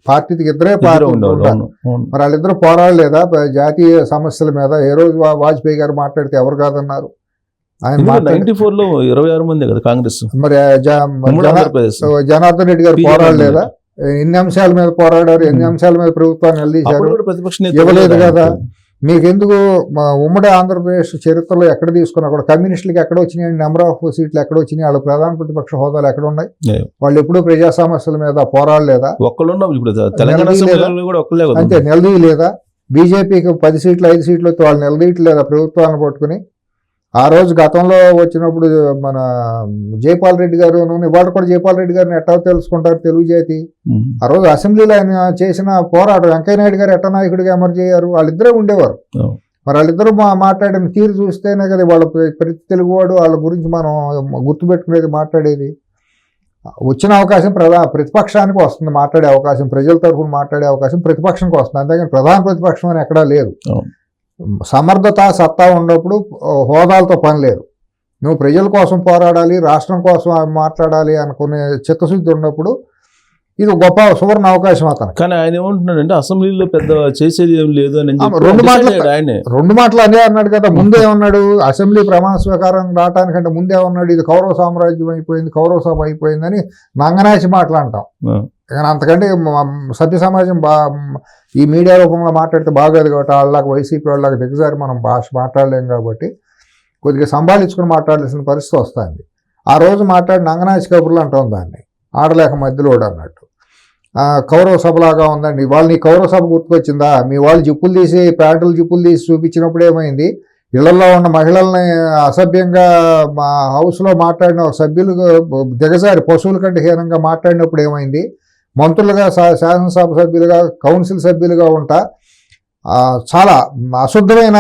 పార్టీకి ఇద్దరే పార్టీ ఉంటారు. మరి వాళ్ళిద్దరూ పోరాడలేదా జాతీయ సమస్యల మీద? ఏ రోజు వాజ్పేయి గారు మాట్లాడితే ఎవరు కాదన్నారు? ఆయన 94లో 26 మంది కదా కాంగ్రెస్. మరి జనార్దన్ రెడ్డి గారు పోరాడలేదా? ఎన్ని అంశాల మీద పోరాడారు, ఎన్ని అంశాల మీద ప్రభుత్వాన్ని నిలదీశారు? ఇవ్వలేదు కదా. మీకెందుకు ఉమ్మడి ఆంధ్రప్రదేశ్ చరిత్రలో ఎక్కడ తీసుకున్నా కూడా కమ్యూనిస్టులకి ఎక్కడ వచ్చినాయి, నెంబర్ ఆఫ్ సీట్లు ఎక్కడ వచ్చినాయి, వాళ్ళ ప్రధాన ప్రతిపక్ష హోదాలు ఎక్కడ ఉన్నాయి? వాళ్ళు ఎప్పుడూ ప్రజా సమస్యల మీద పోరాడలేదా? అంతే, నిలదీయలేదా? బీజేపీకి 10 సీట్లు 5 సీట్లు వస్తే వాళ్ళు నిలదీయట్లేదా ప్రభుత్వాన్ని పట్టుకుని? ఆ రోజు గతంలో వచ్చినప్పుడు మన జైపాల్ రెడ్డి గారు, ఇవాళ కూడా జైపాల్ రెడ్డి గారిని ఎట్టా తెలుసుకుంటారు తెలుగు జాతి? ఆ రోజు అసెంబ్లీలో ఆయన చేసిన పోరాటం, వెంకయ్యనాయుడు గారు ఎట్ట నాయకుడిగా ఎమర్జ్ అయ్యారు, వాళ్ళిద్దరే ఉండేవారు. మరి వాళ్ళిద్దరూ మాట్లాడిన తీరు చూస్తేనే కదా వాళ్ళ ప్రతి తెలుగువాడు వాళ్ళ గురించి మనం గుర్తుపెట్టుకునేది, మాట్లాడేది. వచ్చిన అవకాశం ప్రతిపక్షానికి వస్తుంది, మాట్లాడే అవకాశం, ప్రజల తరఫున మాట్లాడే అవకాశం ప్రతిపక్షంకి వస్తుంది. అంతేగాని ప్రధాన ప్రతిపక్షం అని ఎక్కడా లేదు. సమర్థత, సత్తా ఉన్నప్పుడు హోదాలతో పని లేదు. నువ్వు ప్రజల కోసం పోరాడాలి, రాష్ట్రం కోసం మాట్లాడాలి అనుకునే చిత్తశుద్ధి ఉన్నప్పుడు ఇది గొప్ప సువర్ణ అవకాశం అతను. కానీ ఆయన ఏమంటున్నాడంటే అసెంబ్లీలో పెద్ద చేసేది ఏం లేదు అని రెండు మాటలు అదే అన్నాడు కదా. ముందే ఉన్నాడు అసెంబ్లీ ప్రమాణ స్వీకారం రావటానికంటే ముందే ఉన్నాడు ఇది కౌరవ సామ్రాజ్యం అయిపోయింది, కౌరవ సభ అయిపోయిందని నంగనాచి మాటలు అంటాం. కానీ అంతకంటే సభ్య సమాజం ఈ మీడియా రూపంలో మాట్లాడితే బాగోదు కాబట్టి వాళ్ళకి వైసీపీ వాళ్ళకి దిగజారి మనం భాష మాట్లాడలేం కాబట్టి కొద్దిగా సంభాళించుకుని మాట్లాడాల్సిన పరిస్థితి వస్తుంది. ఆ రోజు మాట్లాడి నంగనాచి కబుర్లు అంటాం దాన్ని, ఆడలేక మధ్యలోడు అన్నట్టు. కౌరవ సభలాగా ఉందండి. వాళ్ళు నీ కౌరవ సభ గుర్తుకొచ్చిందా? మీ వాళ్ళు జిప్పులు తీసి ప్యాంటులు జిప్పులు తీసి చూపించినప్పుడు ఏమైంది? ఇళ్లలో ఉన్న మహిళల్ని అసభ్యంగా మా హౌస్లో మాట్లాడిన సభ్యులు దిగజారి పశువుల కంటే హీనంగా మాట్లాడినప్పుడు ఏమైంది? మంత్రులుగా, శాసనసభ సభ్యులుగా, కౌన్సిల్ సభ్యులుగా ఉంటా చాలా అశుద్ధమైన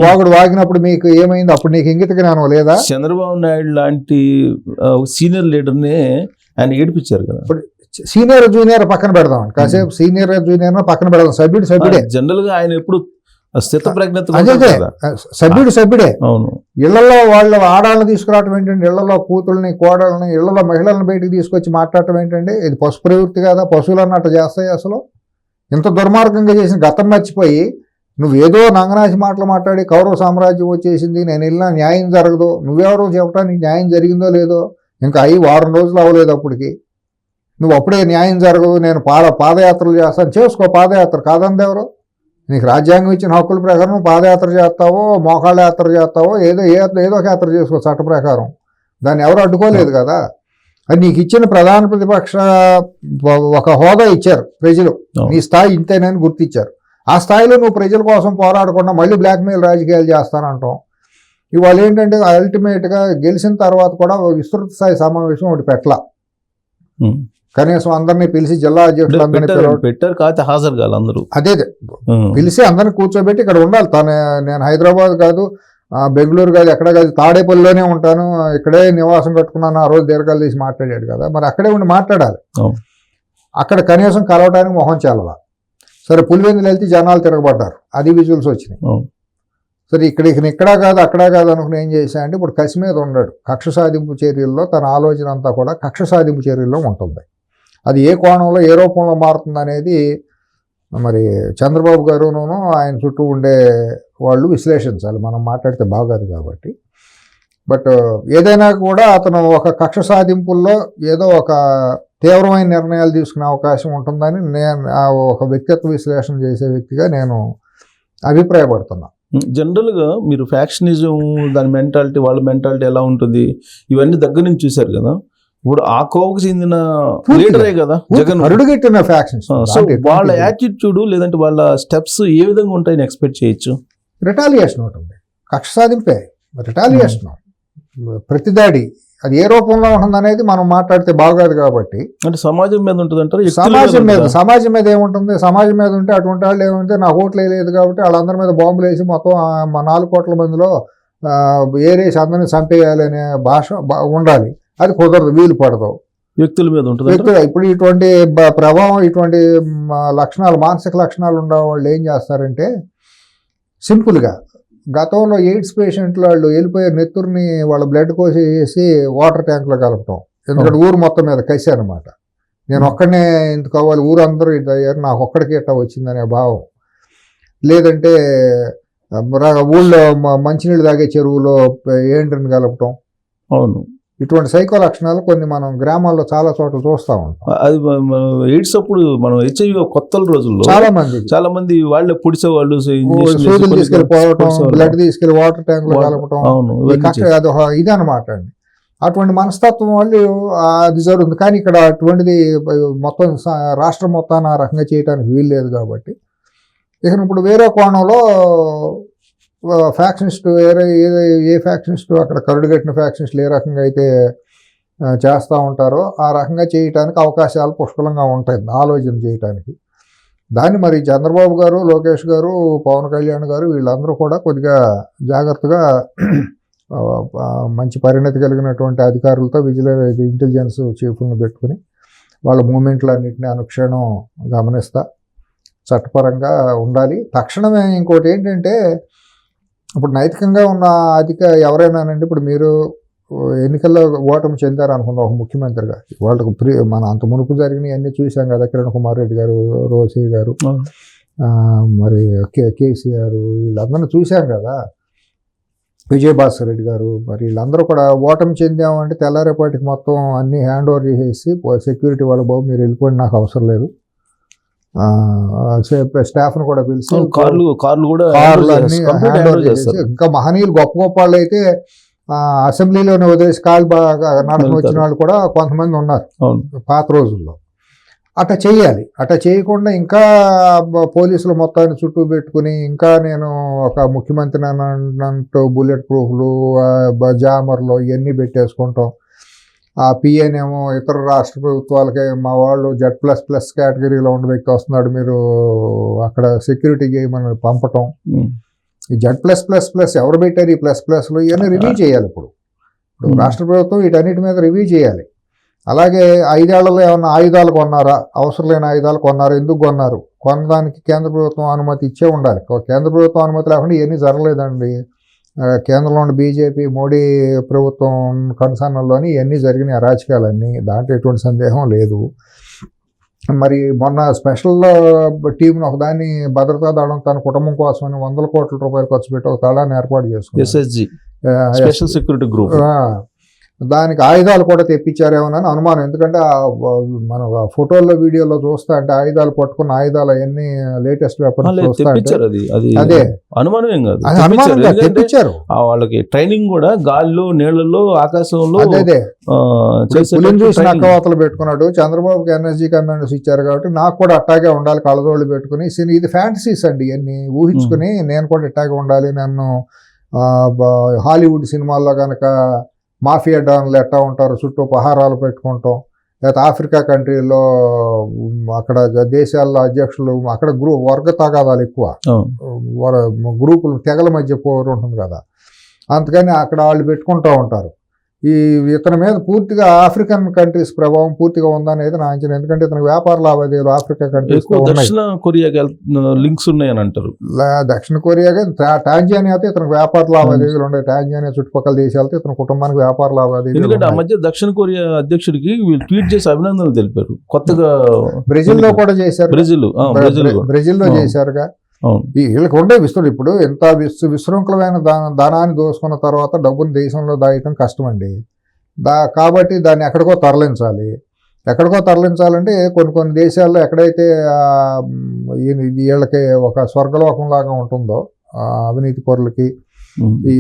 వాగుడు వాగినప్పుడు మీకు ఏమైంది? అప్పుడు నీకు ఇంగిత జ్ఞానం లేదా? చంద్రబాబు నాయుడు లాంటి సీనియర్ లీడర్ని ఆయన ఏడిపించారు కదా. సీనియర్ జూనియర్ పక్కన పెడదాం, కాసేపు సీనియర్ జూనియర్ పక్కన పెడదాం. సభ్యుడే జనరల్ గా ఆయన ఎప్పుడు సభ్యుడే. అవును. ఇళ్లలో వాళ్ళు ఆడాలను తీసుకురావటం ఏంటండి? ఇళ్లలో కూతుళ్ళని, కోడళ్ళని, ఇళ్లలో మహిళలను బయటికి తీసుకొచ్చి మాట్లాడటం ఏంటండి? ఇది పశు ప్రవృత్తి కదా? పశువులు అన్నట్టు చేస్తాయి. అసలు ఇంత దుర్మార్గంగా చేసిన గతం మర్చిపోయి నువ్వేదో నంగనాచి మాటలు మాట్లాడి కౌరవ సామ్రాజ్యం వచ్చేసింది, నేను వెళ్ళినా న్యాయం జరగదు, నువ్వెవరో చెప్పడానికి న్యాయం జరిగిందో లేదో ఇంకా వారం రోజులు అవ్వలేదు అప్పటికి. నువ్వు అప్పుడే న్యాయం జరగదు, నేను పాదయాత్రలు చేస్తాను, చేసుకో పాదయాత్ర, కాదంది ఎవరు? నీకు రాజ్యాంగం ఇచ్చిన హక్కుల ప్రకారం పాదయాత్ర చేస్తావో, మోకాళ్ళ యాత్ర చేస్తావో, ఏదో ఒక యాత్ర చేసుకో చట్ట ప్రకారం, దాన్ని ఎవరు అడ్డుకోలేదు కదా. అది నీకు ఇచ్చిన ప్రధాన ప్రతిపక్ష ఒక హోదా ఇచ్చారు ప్రజలు, నీ స్థాయి ఇంతేనని గుర్తించారు. ఆ స్థాయిలో నువ్వు ప్రజల కోసం పోరాడకుండా మళ్ళీ బ్లాక్మెయిల్ రాజకీయాలు చేస్తానంటాం. ఇవాళ ఏంటంటే అల్టిమేట్గా గెలిచిన తర్వాత కూడా విస్తృత స్థాయి సమావేశం ఒకటి పెట్టలా. కనీసం అందరినీ పిలిచి జిల్లా అధ్యక్షులు పెట్టారు, కాకపోతే హాజరు కాదు అందరూ. అదే పిలిచి అందరిని కూర్చోబెట్టి ఇక్కడ ఉండాలి. నేను హైదరాబాద్ కాదు, బెంగళూరు కాదు, ఎక్కడ కాదు, తాడేపల్లిలోనే ఉంటాను, ఇక్కడే నివాసం కట్టుకున్నాను, ఆ రోజు దీర్ఘాలు తీసి మాట్లాడాడు కదా. మరి అక్కడే ఉండి మాట్లాడాలి. అక్కడ కనీసం కలవటానికి మొహం చాలలా. సరే, పులివెందులు వెళ్తే జనాలు తిరగబడ్డారు, అది విజువల్స్ వచ్చినాయి. సరే ఇక్కడా కాదు అక్కడా కాదు అనుకుని ఏం చేశా అంటే ఇప్పుడు కసి మీద ఉన్నాడు. కక్ష సాధింపు చర్యల్లో తన ఆలోచన అంతా కూడా కక్ష సాధింపు చర్యల్లో ఉంటుంది. అది ఏ కోణంలో ఏ రూపంలో మారుతుంది అనేది మరి చంద్రబాబు గారును ఆయన చుట్టూ ఉండే వాళ్ళు విశ్లేషించాలి. మనం మాట్లాడితే బాగోదు కాబట్టి. బట్ ఏదైనా కూడా అతను ఒక కక్ష సాధింపుల్లో ఏదో ఒక తీవ్రమైన నిర్ణయాలు తీసుకునే అవకాశం ఉంటుందని నేను ఒక వ్యక్తిత్వ విశ్లేషణ చేసే వ్యక్తిగా నేను అభిప్రాయపడుతున్నా. జనరల్గా మీరు ఫ్యాక్షనిజం, దాని మెంటాలిటీ, వాళ్ళ మెంటాలిటీ ఎలా ఉంటుంది ఇవన్నీ దగ్గర నుంచి చూశారు కదా. ఇప్పుడు ఆ కోవకు చెందిన లీడరే కదా జగన్. అడుగుగట్టిన ఫ్యాక్షన్స్. సో వాళ్ళ యాటిట్యూడ్ లేదంటే వాళ్ళ స్టెప్స్ ఏ విధంగా ఉంటాయని ఎక్స్పెక్ట్ చేయొచ్చు? రిటాలియేషన్ ఉంటుంది, కక్ష సాధింపే రిటాలియేషన్, ప్రతిదాడి. అది ఏ రూపంలో ఉంటుంది అనేది మనం మాట్లాడితే బాగోదు కాబట్టి. అంటే సమాజం మీద ఉంటుంది అంటారు. సమాజం మీద ఏముంటుంది? సమాజం మీద ఉంటే అటువంటి వాళ్ళు ఏమంటే నాకు ఓట్లు వేయలేదు కాబట్టి వాళ్ళందరి మీద బాంబులు వేసి మొత్తం మా 4 కోట్ల మందిలో ఏరేసి అందరినీ చంపేయాలి అనే భాష ఉండాలి. అది కుదరదు, వీలు పడదు. వ్యక్తుల మీద ఉంటుంది. ఇప్పుడు ఇటువంటి ప్రభావం, ఇటువంటి లక్షణాలు, మానసిక లక్షణాలు ఉన్న వాళ్ళు ఏం చేస్తారంటే సింపుల్గా గతంలో ఎయిడ్స్ పేషెంట్లు వాళ్ళు వెళ్ళిపోయే నెత్తుర్ని వాళ్ళ బ్లడ్ కోసేసి వాటర్ ట్యాంక్లో కలపటం. ఎందుకంటే ఊరు మొత్తం మీద కసి అనమాట. నేను ఒక్కడనే ఎందుకు అవ్వాలి, ఊరు అందరూ ఇది అయ్యారు, నాకు ఒక్కడికి ఎట్టా వచ్చిందనే భావం. లేదంటే ఊళ్ళో మంచినీళ్ళు తాగే చెరువులో ఏండ్రిని కలపటం. అవును, ఇటువంటి సైకో లక్షణాలు కొన్ని మనం గ్రామాల్లో చాలా చోట్ల చూస్తూ ఉంటాం. అది ఎయిడ్స్ అప్పుడు మనం HIV కొత్త రోజుల్లో చాలా మంది వాళ్ళే పొడిచేవాళ్ళు, సూదులు తీసుకెళ్ళిపోవటం, బ్లడ్ తీసుకెళ్లి వాటర్ ట్యాంక్ లో కలపటం. అది ఇది అనమాట అండి. అటువంటి మనస్తత్వం వాళ్ళు అది జరుగుతుంది. కానీ ఇక్కడ అటువంటిది మొత్తం రాష్ట్రం మొత్తాన్ని ఆ రకంగా చేయడానికి వీలు లేదు కాబట్టి ఇక ఇప్పుడు వేరే కోణంలో ఫ్యాక్షనిస్టు ఏ ఫ్యాక్షనిస్టు అక్కడ కరుడుగట్టిన ఫ్యాక్షనిస్టులు ఏ రకంగా అయితే చేస్తూ ఉంటారో ఆ రకంగా చేయటానికి అవకాశాలు పుష్కలంగా ఉంటాయి ఆలోచన చేయటానికి. దాన్ని మరి చంద్రబాబు గారు, లోకేష్ గారు, పవన్ కళ్యాణ్ గారు వీళ్ళందరూ కూడా కొద్దిగా జాగ్రత్తగా మంచి పరిణతి కలిగినటువంటి అధికారులతో ఇంటెలిజెన్స్ చీఫ్లను పెట్టుకుని వాళ్ళ మూమెంట్లన్నింటినీ అనుక్షణం గమనిస్తా చట్టపరంగా ఉండాలి. తక్షణమే ఇంకోటి ఏంటంటే ఇప్పుడు నైతికంగా ఉన్న ఎవరైనానండి, ఇప్పుడు మీరు ఎన్నికల్లో ఓటమి చెందారు అనుకుందాం ఒక ముఖ్యమంత్రిగా. వాళ్ళకు మన అంత మునుపు జరిగినవి అన్నీ చూసాం కదా. కిరణ్ కుమార్ రెడ్డి గారు, రోసీ గారు, మరి కేసీఆర్ వీళ్ళందరినీ చూసాం కదా. విజయభాస్కర్ రెడ్డి గారు, మరి వీళ్ళందరూ కూడా ఓటమి చెందామంటే తెల్లారేపాటికి మొత్తం అన్నీ హ్యాండ్ ఓవర్ చేసేసి సెక్యూరిటీ వాళ్ళ బాబు మీరు వెళ్ళిపోండి, నాకు అవసరం లేదు, స్టాఫ్ను కూడా పిలిచి కార్లు అన్ని హ్యాండ్ ఓవర్ చేసి, ఇంకా మహనీయులు గొప్ప గొప్ప వాళ్ళు అయితే అసెంబ్లీలోనే వదిలేసి కాలు బాగా నడకని వచ్చిన వాళ్ళు కూడా కొంతమంది ఉన్నారు పాత రోజుల్లో. అట్లా చేయాలి. అట్లా చేయకుండా ఇంకా పోలీసులు మొత్తాన్ని చుట్టూ పెట్టుకుని ఇంకా నేను ఒక ముఖ్యమంత్రి అన్నట్టు బుల్లెట్ ప్రూఫ్లు, జామర్లు ఇవన్నీ పెట్టేసుకుంటాం. ఆ పిఏనేమో ఇతర రాష్ట్ర ప్రభుత్వాలకే మా వాళ్ళు Z++ కేటగిరీలో ఉన్న వ్యక్తి వస్తున్నాడు, మీరు అక్కడ సెక్యూరిటీ చేయమని పంపటం. ఈ Z+++ ఎవరు పెట్టారు ఈ ++లు ఇవన్నీ రివ్యూ చేయాలి. ఇప్పుడు రాష్ట్ర ప్రభుత్వం వీటన్నిటి మీద రివ్యూ చేయాలి. అలాగే 5 ఏళ్లలో ఏమన్నా ఆయుధాలు కొన్నారా, అవసరం లేని ఆయుధాలు కొన్నారా, ఎందుకు కొన్నారు, కొనడానికి కేంద్ర ప్రభుత్వం అనుమతి ఇచ్చే ఉండాలి. కేంద్ర ప్రభుత్వం అనుమతి లేకుండా ఇవన్నీ జరగలేదండి. కేంద్రంలో ఉన్న బీజేపీ మోడీ ప్రభుత్వం కన్సర్న్లోని ఇవన్నీ జరిగిన అరాచకాలన్నీ, దాంట్లో ఎటువంటి సందేహం లేదు. మరి మొన్న స్పెషల్ టీంను ఒకదాన్ని భద్రతా దళం తన కుటుంబం కోసమని 100 కోట్ల రూపాయలు ఖర్చు పెట్టి ఒక దళాన్ని ఏర్పాటు చేసుకున్నారు, SSG స్పెషల్ సెక్యూరిటీ గ్రూప్. దానికి ఆయుధాలు కూడా తెప్పించారేమోనని అనుమానం. ఎందుకంటే మన ఫోటోల్లో వీడియోలో చూస్తా అంటే ఆయుధాలు పట్టుకున్న ఆయుధాలు అవన్నీ లేటెస్ట్ వెపన్స్ అదే అనుమానం ఏం కాదు, తెప్పించారు. వాళ్ళకి ట్రైనింగ్ కూడా గాల్లో, నీళ్లలో, ఆకాశంలో చూసి నక్కవాతలు పెట్టుకున్నాడు. చంద్రబాబుకి ఎనర్జీ కమాండర్స్ ఇచ్చారు కాబట్టి నాకు కూడా అట్టాగే ఉండాలి, కళ్ళజోళ్ళు పెట్టుకుని. ఇది ఫ్యాంటసీస్ అండి, ఇవన్నీ ఊహించుకుని నేను కూడా ఇట్టాగే ఉండాలి. నన్ను హాలీవుడ్ సినిమాల్లో కనుక మాఫియా డాన్లు ఎట్టా ఉంటారు, చుట్టూ పహారాలు పెట్టుకుంటాం. లేకపోతే ఆఫ్రికా కంట్రీల్లో అక్కడ దేశాల్లో అధ్యక్షులు అక్కడ వర్గ తగాదాలు ఎక్కువ, గ్రూపులు తెగల మధ్య పోరు ఉంటుంది కదా, అందుకని అక్కడ వాళ్ళు పెట్టుకుంటూ ఉంటారు. ఈ ఇతని మీద పూర్తిగా ఆఫ్రికన్ కంట్రీస్ ప్రభావం పూర్తిగా ఉందనేది నా అంచనా. ఎందుకంటే ఇతనికి వ్యాపార లావాదేవీలు ఆఫ్రికా కంట్రీస్ ఎక్కువ దక్షిణ కొరియాకి లింక్స్ ఉన్నాయని అంటారు. దక్షిణ కొరియాగా టాంజానియాతో ఇతనికి వ్యాపార లావాదేవీలు ఉన్నాయి. టాంజానియా చుట్టుపక్కల దేశాలతో ఇతని కుటుంబానికి వ్యాపార లావాదేవీలు. ఎందుకంటే ఆ మధ్య దక్షిణ కొరియా అధ్యక్షుడికి వీళ్ళు ట్వీట్ చేసి అభినందనలు తెలిపారు. కొత్తగా బ్రెజిల్లో కూడా చేశారు. బ్రెజిల్లో చేశారుగా. వీళ్ళకి ఉండే విస్తృతి ఇప్పుడు ఎంత విశృంఖలమైన ధనాన్ని దోసుకున్న తర్వాత డబ్బుని దేశంలో దాయటం కష్టమండి. కాబట్టి దాన్ని ఎక్కడికో తరలించాలంటే కొన్ని దేశాల్లో ఎక్కడైతే వీళ్ళకి ఒక స్వర్గలోకంలాగా ఉంటుందో అవినీతి పరులకి, ఈ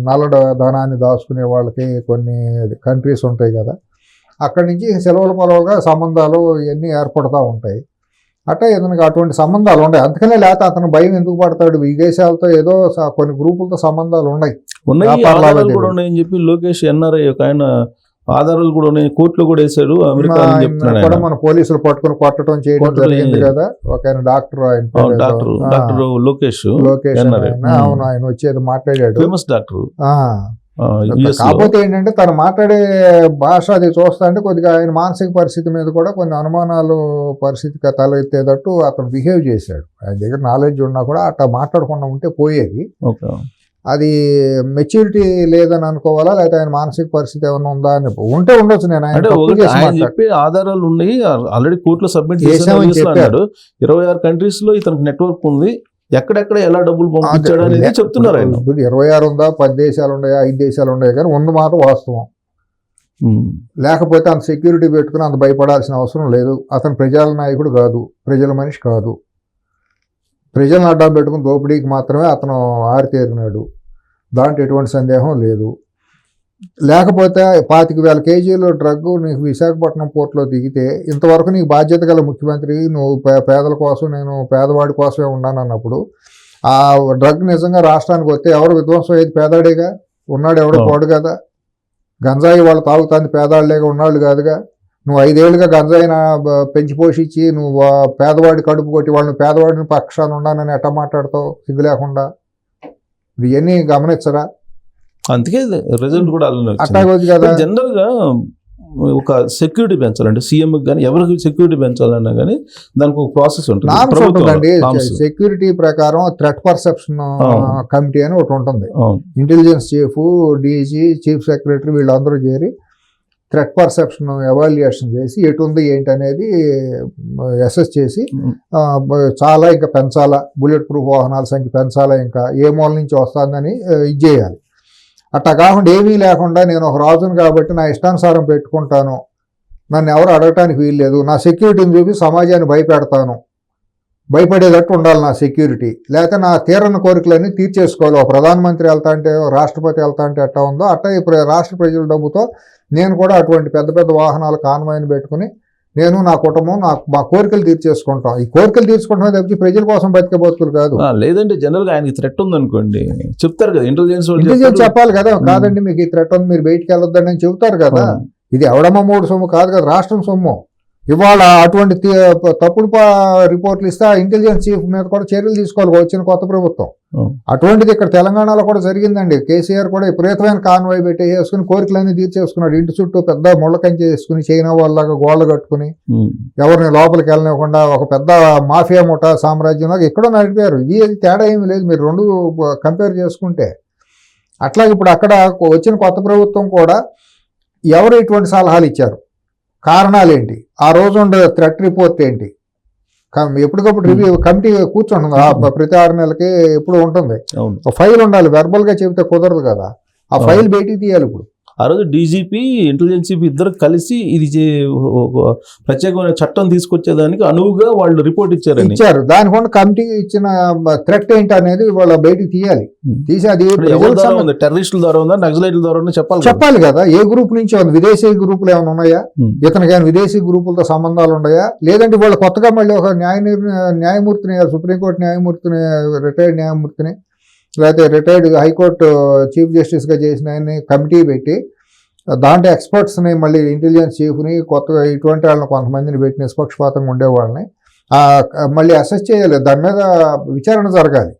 నల్ల ధనాన్ని దాచుకునే వాళ్ళకి కొన్ని కంట్రీస్ ఉంటాయి కదా, అక్కడి నుంచి సెలవుల పొలవుగా సంబంధాలు ఇవన్నీ ఏర్పడుతూ ఉంటాయి. అట్లా ఇతనికి అటువంటి సంబంధాలు ఉన్నాయి. అందుకనే లేకపోతే అతను భయం ఎందుకు పడతాడు? ఈ దేశాలతో ఏదో కొన్ని గ్రూపులతో సంబంధాలు ఉన్నాయి. ఆధారాలు కూడా ఉన్నాయని చెప్పి లోకేష్ ఎన్ఆర్ఐ ఒక ఆయన ఆధారాలు కూడా ఉన్నాయి, కోర్టులో కూడా వేశాడు. అమెరికా కూడా మన పోలీసులు పట్టుకుని కొట్టడం చేయడం జరిగింది కదా. ఒక ఆయన డాక్టర్ లోకేష్ అవును, ఆయన వచ్చేది మాట్లాడాడు, ఫేమస్ డాక్టర్. కాకపోతే ఏంటంటే తను మాట్లాడే భాష అది చూస్తా అంటే కొద్దిగా ఆయన మానసిక పరిస్థితి మీద కూడా కొన్ని అనుమానాలు పరిస్థితిగా తలెత్తేటట్టు అతను బిహేవ్ చేశాడు. ఆయన దగ్గర నాలెడ్జ్ ఉన్నా కూడా అట్లా మాట్లాడకుండా ఉంటే పోయేది. అది మెచ్యూరిటీ లేదని అనుకోవాలా, లేకపోతే ఆయన మానసిక పరిస్థితి ఏమైనా ఉందా అని ఉంటే ఉండొచ్చు. నేను ఆయన చెప్పే ఆధారాలు ఉన్నాయి, ఆల్రెడీ కోర్టులో సబ్మిట్ చేశాడు. 26 కంట్రీస్ లో ఇతనికి నెట్వర్క్ ఉంది, ఎక్కడెక్కడ ఎలా డబ్బులు పంపించాడు అనేది చెప్తున్నారు. 26 ఉందా, 10 దేశాలు ఉన్నాయా, 5 దేశాలు ఉన్నాయా, కానీ ఉన్న మాట వాస్తవం. లేకపోతే అంత సెక్యూరిటీ పెట్టుకుని అంత భయపడాల్సిన అవసరం లేదు. అతను ప్రజల నాయకుడు కాదు, ప్రజల మనిషి కాదు. ప్రజలను అడ్డం పెట్టుకుని దోపిడీకి మాత్రమే అతను ఆరితేరినాడు, దాంట్లో ఎటువంటి సందేహం లేదు. లేకపోతే 25,000 కేజీలు డ్రగ్గు నీకు విశాఖపట్నం పోర్టులో దిగితే ఇంతవరకు నీకు బాధ్యత గల ముఖ్యమంత్రి, నువ్వు పేదల కోసం, నేను పేదవాడి కోసమే ఉన్నాను అన్నప్పుడు ఆ డ్రగ్ నిజంగా రాష్ట్రానికి వస్తే ఎవరు విధ్వంసం అయ్యేది? పేదాడేగా. ఉన్నాడు ఎవడో పోడు కదా. గంజాయి వాళ్ళు తాగుతాంది పేదాళ్ళేగా, ఉన్నాళ్ళు కాదుగా. నువ్వు 5 ఏళ్ళుగా గంజాయిని పెంచి పోషించి నువ్వు పేదవాడి కడుపు కొట్టి వాళ్ళని పేదవాడిని పక్షాన్ని ఉన్నానని ఎట్లా మాట్లాడతావు సిగ్గు లేకుండా? ఇవన్నీ గమనించరా? అందుకే రిజల్ట్ కూడా జనరల్ గా ఒక సెక్యూరిటీ పెంచాలంటే సీఎం కానీ ఎవరికి సెక్యూరిటీ పెంచాలన్నా కానీ దానికి ఒక ప్రాసెస్ ఉంటుంది. సెక్యూరిటీ ప్రకారం థ్రెట్ పర్సెప్షన్ కమిటీ అని ఒకటి ఉంటుంది. Intelligence chief, DG, chief secretary వీళ్ళందరూ చేరి థ్రెట్ పర్సెప్షన్ ఎవాల్యుయేషన్ చేసి ఎటు ఉంది ఏంటి అనేది అసెస్ చేసి చాలా ఇంకా పెంచాలా, బుల్లెట్ ప్రూఫ్ వాహనాల సంఖ్య పెంచాలా, ఇంకా ఏ మూల నుంచి వస్తుందని ఇది చేయాలి. అట్లా కాకుండా ఏమీ లేకుండా నేను ఒక రాజును కాబట్టి నా ఇష్టానుసారం పెట్టుకుంటాను, నన్ను ఎవరు అడగటానికి వీల్లేదు, నా సెక్యూరిటీని చూపి సమాజాన్ని భయపెడతాను, భయపడేటట్టు ఉండాలి నా సెక్యూరిటీ, లేకపోతే నా తీరని కోరికలన్నీ తీర్చేసుకోవాలి. ఒక ప్రధానమంత్రి వెళ్తా అంటే, రాష్ట్రపతి వెళ్తా అంటే ఎట్లా ఉందో అట్లా రాష్ట్ర ప్రజల డబ్బుతో నేను కూడా అటువంటి పెద్ద పెద్ద వాహనాల కాన్వాయ్ని పెట్టుకుని నేను, నా కుటుంబం, మా కోరికలు తీర్చేసుకుంటాం. ఈ కోరికలు తీర్చుకుంటామే తప్పించి ప్రజల కోసం బతికే బతుకులు కాదు. లేదంటే జనరల్ గా ఆయనకి థ్రెట్ ఉంది చెప్తారు కదా, ఇంటెలిజెన్స్ చెప్పాలి కదా. కాదండి మీకు ఈ థ్రెట్ ఉంది, మీరు బయటికి వెళ్ళొద్దని అని చెబుతారు కదా. ఇది ఎవడమ్మ మూడు సొమ్ము కాదు కదా, రాష్ట్రం సొమ్ము. ఇవాళ అటువంటి తప్పుడు రిపోర్ట్లు ఇస్తే ఇంటెలిజెన్స్ చీఫ్ మీద కూడా చర్యలు తీసుకోవాలి వచ్చిన కొత్త ప్రభుత్వం. అటువంటిది ఇక్కడ తెలంగాణలో కూడా జరిగిందండి. కేసీఆర్ కూడా విపరీతమైన కాన్వాయ్ పెట్టేసుకుని కోరికలన్నీ తీర్చేసుకున్నాడు. ఇంటి చుట్టూ పెద్ద ముళ్ళ కంచె చేసుకుని చైనా వాళ్ళలాగా గోళ్ళ కట్టుకుని ఎవరిని లోపలికి వెళ్ళనివ్వకుండా ఒక పెద్ద మాఫియా ముఠా సామ్రాజ్యంలాగా ఎక్కడో నడిపారు. ఇది తేడా ఏమి లేదు మీరు రెండు కంపేర్ చేసుకుంటే. అట్లాగే ఇప్పుడు అక్కడ వచ్చిన కొత్త ప్రభుత్వం కూడా ఎవరు ఇటువంటి సలహాలు ఇచ్చారు, కారణాలు ఏంటి, ఆ రోజు ఉండే థ్రెట్ రిపోర్ట్ ఏంటి, ఎప్పటికప్పుడు రివ్యూ కమిటీ కూర్చుంటుంది. ప్రతి 6 నెలలకి ఎప్పుడు ఉంటుంది. ఫైల్ ఉండాలి, వెర్బల్ గా చెబితే కుదరదు కదా. ఆ ఫైల్ బయటికి తీయాలి. ఇప్పుడు ఆ రోజు డీజీపీ, ఇంటెలిజెన్స్ చీఫ్ ఇద్దరు కలిసి ఇది ప్రత్యేకమైన చట్టం తీసుకొచ్చేదానికి అనువుగా వాళ్ళు రిపోర్ట్ ఇచ్చారు. దానికోండి కమిటీ ఇచ్చిన థ్రెట్ ఏంటి అనేది వాళ్ళు బయటికి తీయాలి. తీసి అది టెర్రరిస్టుల ద్వారా ఉందా, నక్సలైట్ల ద్వారా చెప్పాలి కదా. ఏ గ్రూప్ నుంచి ఉంది, విదేశీ గ్రూపులు ఏమైనా ఉన్నాయా, ఇతనికి ఏమైనా విదేశీ గ్రూపులతో సంబంధాలు ఉన్నాయా, లేదంటే వాళ్ళు కొత్తగా మళ్ళీ ఒక న్యాయమూర్తిని, సుప్రీంకోర్టు న్యాయమూర్తిని, రిటైర్డ్ న్యాయమూర్తిని, లేకపోతే రిటైర్డ్ హైకోర్టు చీఫ్ జస్టిస్గా చేసిన ఆయన్ని కమిటీ పెట్టి దాంట్లో ఎక్స్పర్ట్స్ని, మళ్ళీ ఇంటెలిజెన్స్ చీఫ్ని, కొత్తగా ఇటువంటి వాళ్ళని కొంతమందిని పెట్టి నిష్పక్షపాతంగా ఉండేవాళ్ళని మళ్ళీ అసెస్ చేయాలి. దాని మీద విచారణ జరగాలి.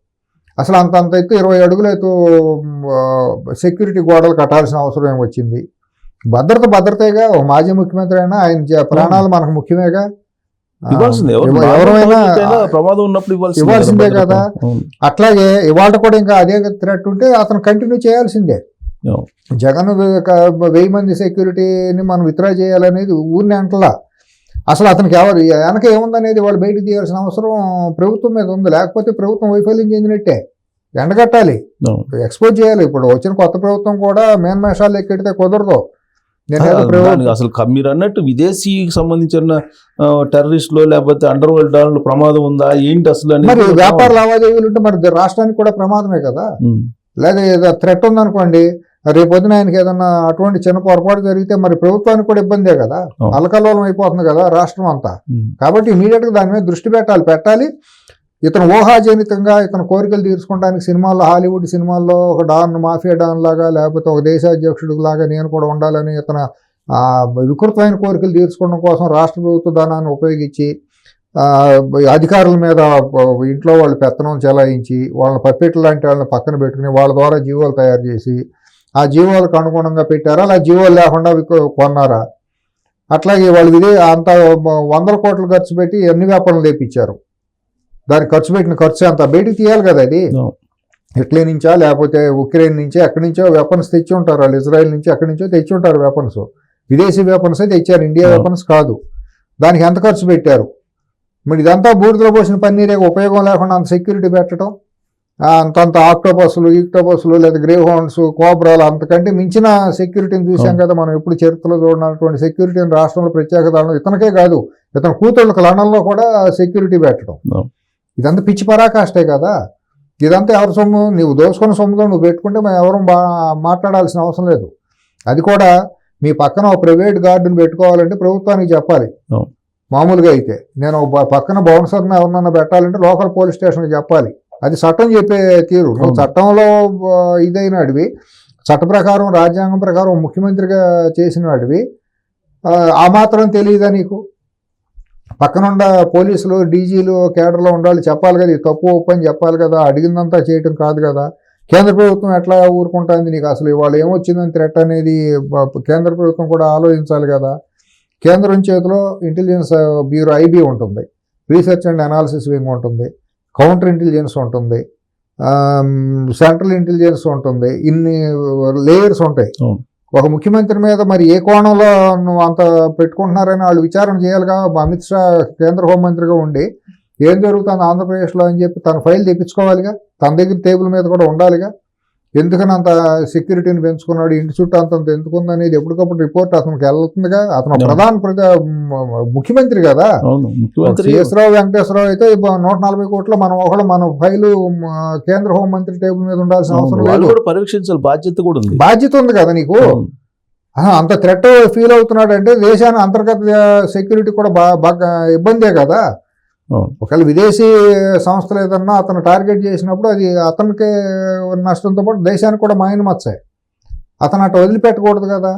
అసలు అంత ఎత్తు 20 అడుగుల ఎత్తు సెక్యూరిటీ గోడలు కట్టాల్సిన అవసరం ఏమొచ్చింది? భద్రతగా ఒక మాజీ ముఖ్యమంత్రి అయినా ఆయన ప్రాణాలు మనకు ముఖ్యమేగా. ఎవరైనా ప్రమాదం ఉన్నప్పుడు ఇవ్వాల్సిందే కదా. అట్లాగే ఇవాళ కూడా ఇంకా అదే థ్రెట్ ఉంటే అతను కంటిన్యూ చేయాల్సిందే. జగన్ 1000 మంది సెక్యూరిటీని మనం విత్డ్రా చేయాలనేది ఊరిని అంటలా. అసలు అతనికి ఎవరు వెనక ఏముందనేది వాళ్ళు బయటకు తీయాల్సిన అవసరం ప్రభుత్వం మీద ఉంది. లేకపోతే ప్రభుత్వం వైఫల్యం చెందినట్టే. ఎండగట్టాలి, ఎక్స్పోజ్ చేయాలి. ఇప్పుడు వచ్చిన కొత్త ప్రభుత్వం కూడా మేన్మేషాలు ఎక్కెడితే కుదరదు. అసలు మీరు అన్నట్టు విదేశీకి సంబంధించిన టెర్రరిస్టులు లేకపోతే అండర్ వరల్డ్ డాలర్లు ప్రమాదం ఉందా ఏంటి అసలు? మరి వ్యాపార లావాదేవీలు ఉంటే మరి రాష్ట్రానికి కూడా ప్రమాదమే కదా. లేదా థ్రెట్ ఉందనుకోండి, రేపొద్దున ఆయనకి ఏదన్నా అటువంటి చిన్న పొరపాటు జరిగితే మరి ప్రభుత్వానికి కూడా ఇబ్బందే కదా. అలకల్లోలం అయిపోతుంది కదా రాష్ట్రం అంతా. కాబట్టి ఇమీడియట్ గా దాని మీద దృష్టి పెట్టాలి. ఇతను ఊహాజనితంగా ఇతను కోరికలు తీర్చుకోవడానికి సినిమాల్లో, హాలీవుడ్ సినిమాల్లో ఒక మాఫియా డాన్ లాగా లేకపోతే ఒక దేశాధ్యక్షుడు లాగా నేను కూడా ఉండాలని ఇతను వికృతమైన కోరికలు తీర్చుకోవడం కోసం రాష్ట్ర ప్రభుత్వ ధనాన్ని ఉపయోగించి అధికారుల మీద ఇంట్లో వాళ్ళు పెత్తనం చెలాయించి వాళ్ళని పప్పెట్లు లాంటి వాళ్ళని పక్కన పెట్టుకుని వాళ్ళ ద్వారా జీవోలు తయారు చేసి ఆ జీవోలకు అనుగుణంగా పెట్టారా, అలా జీవోలు లేకుండా కొన్నారా? అట్లాగే వాళ్ళు అంత 100 కోట్లు ఖర్చు పెట్టి ఎన్ని వ్యాపారాలు తెప్పించారు. దానికి ఖర్చు పెట్టిన ఖర్చు అంతా బయటికి తీయాలి కదా. అది ఇటలీ నుంచా లేకపోతే ఉక్రెయిన్ నుంచే ఎక్కడి నుంచో వెపన్స్ తెచ్చి ఉంటారు వాళ్ళు. ఇజ్రాయెల్ నుంచి ఎక్కడి నుంచో తెచ్చి ఉంటారు వెపన్స్. విదేశీ వెపన్సే తెచ్చారు, ఇండియా వెపన్స్ కాదు. దానికి ఎంత ఖర్చు పెట్టారు? మరి ఇదంతా బూడిదలో పోసిన పన్నీరే, ఉపయోగం లేకుండా అంత సెక్యూరిటీ పెట్టడం. అంతంత ఈక్టోపస్లు లేదా గ్రే హౌండ్స్, కోబ్రాలు, అంతకంటే మించిన సెక్యూరిటీని చూసాం కదా మనం. ఎప్పుడు చరిత్రలో చూడనటువంటి సెక్యూరిటీని రాష్ట్రంలో ప్రత్యేక దాడులు ఇతనికే కాదు, ఇతని కూతుళ్ళకి లండన్లో కూడా సెక్యూరిటీ పెట్టడం. ఇదంతా పిచ్చి పరాకాష్టే కదా. ఇదంతా ఎవరి సొమ్ము? నువ్వు దోసుకున్న సొమ్ములో నువ్వు పెట్టుకుంటే మేము ఎవరు మాట్లాడాల్సిన అవసరం లేదు. అది కూడా మీ పక్కన ఒక ప్రైవేట్ గార్డుని పెట్టుకోవాలంటే ప్రభుత్వానికి చెప్పాలి. మామూలుగా అయితే నేను పక్కన బౌన్సర్ని ఎవరినన్నా పెట్టాలంటే లోకల్ పోలీస్ స్టేషన్కి చెప్పాలి. అది చట్టం చెప్పే తీరు. నువ్వు చట్టంలో ఇదైన అడివి, చట్ట ప్రకారం రాజ్యాంగం ప్రకారం ముఖ్యమంత్రిగా చేసిన వాడివి, ఆ మాత్రం తెలియదా నీకు? పక్కనుండ పోలీసులు, డీజీలు, కేడర్లో ఉండాలి, చెప్పాలి కదా. ఇది తప్పు ఒప్పు అని చెప్పాలి కదా. అడిగిందంతా చేయటం కాదు కదా. కేంద్ర ప్రభుత్వం ఎట్లా ఊరుకుంటుంది? నీకు అసలు ఇవాళ ఏమొచ్చిందని థ్రెట్ అనేది కేంద్ర ప్రభుత్వం కూడా ఆలోచించాలి కదా. కేంద్రం చేతిలో ఇంటెలిజెన్స్ బ్యూరో ఐబీ ఉంటుంది, రీసెర్చ్ అండ్ అనాలిసిస్ వింగ్ ఉంటుంది, కౌంటర్ ఇంటెలిజెన్స్ ఉంటుంది, సెంట్రల్ ఇంటెలిజెన్స్ ఉంటుంది. ఇన్ని లేయర్స్ ఉంటాయి. ఒక ముఖ్యమంత్రి మీద మరి ఏ కోణంలో నువ్వు అంత పెట్టుకుంటున్నారని వాళ్ళు విచారణ చేయాలిగా. అమిత్ షా కేంద్ర హోంమంత్రిగా ఉండి ఏం జరుగుతుంది ఆంధ్రప్రదేశ్లో అని చెప్పి తన ఫైల్ తెప్పించుకోవాలిగా. తన దగ్గర టేబుల్ మీద కూడా ఉండాలిగా. ఎందుకని అంత సెక్యూరిటీని పెంచుకున్నాడు, ఇంటి చుట్టూ అంతంత ఎందుకుంది అనేది ఎప్పటికప్పుడు రిపోర్ట్ అతనికి వెళ్తుందిగా. అతను ముఖ్యమంత్రి కదా. సిఎస్రావు వెంకటేశ్వరరావు అయితే 140 కోట్లు మన ఫైలు కేంద్ర హోంమంత్రి టేబుల్ మీద ఉండాల్సిన అవసరం లేదు. పరీక్షించాలి, బాధ్యత ఉంది కదా నీకు. అంత థ్రెట్ ఫీల్ అవుతున్నాడు అంటే దేశాన్ని అంతర్గత సెక్యూరిటీ కూడా బాగా ఇబ్బందే కదా. ఒకవేళ విదేశీ సంస్థలు ఏదన్నా అతను టార్గెట్ చేసినప్పుడు అది అతనికే నష్టంతో పాటు దేశానికి కూడా మైనమచ్చాయి. అతను అట్లా వదిలిపెట్టకూడదు కదా.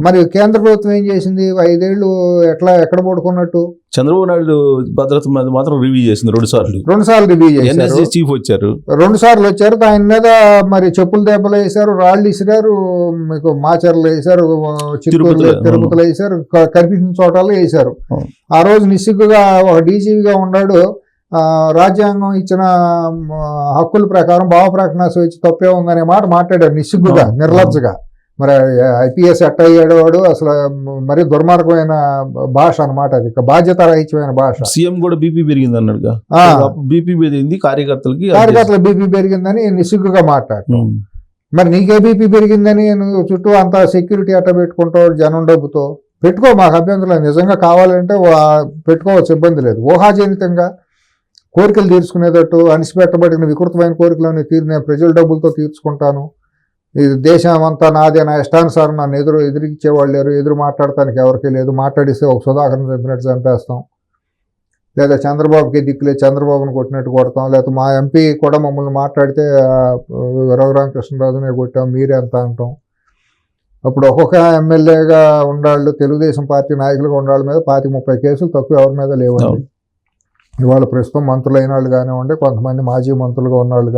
మరి కేంద్ర ప్రభుత్వం ఏం చేసింది? 5 ఏళ్ళు ఎక్కడ పడుకున్నట్టు చంద్రబాబు నాయుడు భద్రత మీద మాత్రం రివ్యూ చేసింది 2 సార్లు రివ్యూ చేశారు. చీఫ్ వచ్చారు, 2 సార్లు వచ్చారు. ఆయన మీద మరి చెప్పులు దెబ్బలు వేశారు, రాళ్ళు ఇసిరారు, మీకు మాచర్లు వేశారు, తిరుపతిలో వేశారు, కనిపించిన చోటాలు వేశారు. ఆ రోజు నిస్సిగ్గుగా ఒక డీజీగా ఉన్నాడు. రాజ్యాంగం ఇచ్చిన హక్కుల ప్రకారం భావప్రకటన స్వేచ్ఛ తప్పే ఉందనే మాట మాట్లాడాడు నిస్సిగ్గుగా, నిర్లజ్జగా. మరి ఐపీఎస్ ఎట్ట అయ్యాడు వాడు? అసలు మరి దుర్మార్గమైన భాష అనమాట. అది బాధ్యత రహితమైన భాష. సీఎం కూడా బీపీ పెరిగింది అన్నాడుగా. బీపీ పెరిగింది, కార్యకర్తల బీపీ పెరిగిందని నిస్సిగ్గుగా మాట్లాడు. మరి నీకే బీపీ పెరిగిందని నువ్వు చుట్టూ అంత సెక్యూరిటీ అట్ట పెట్టుకుంటావు జనం డబ్బుతో. పెట్టుకో, మాకు అభ్యంతరం. నిజంగా కావాలంటే పెట్టుకోవచ్చు, ఇబ్బంది లేదు. ఊహాజనితంగా కోరికలు తీర్చుకునేటట్టు అణిసిపెట్టబడిన వికృతమైన కోరికలను నేను ప్రజల డబ్బులతో తీర్చుకుంటాను, ఇది దేశం అంతా నాదే, నా ఇష్టానుసారం నన్ను ఎదురిచ్చేవాళ్ళు లేరు, ఎదురు మాట్లాడటానికి ఎవరికీ లేదు, మాట్లాడిస్తే ఒక సుధాకర్ని చంపినట్టు చంపేస్తాం, లేదా చంద్రబాబుకి దిక్కులే చంద్రబాబుని కొట్టినట్టు కొడతాం, లేకపోతే మా ఎంపీ కూడా మమ్మల్ని మాట్లాడితే రఘురామకృష్ణరాజునే కొట్టాం, మీరే అంత అంటాం. అప్పుడు ఒక్కొక్క ఎమ్మెల్యేగా ఉండాళ్ళు, తెలుగుదేశం పార్టీ నాయకులుగా ఉండాళ్ళ మీద 25-30 కేసులు తక్కువ ఎవరి మీద లేవండి. ఇవాళ ప్రస్తుతం మంత్రులు అయిన వాళ్ళు కానివ్వండి, కొంతమంది మాజీ మంత్రులుగా ఉన్నవాళ్ళు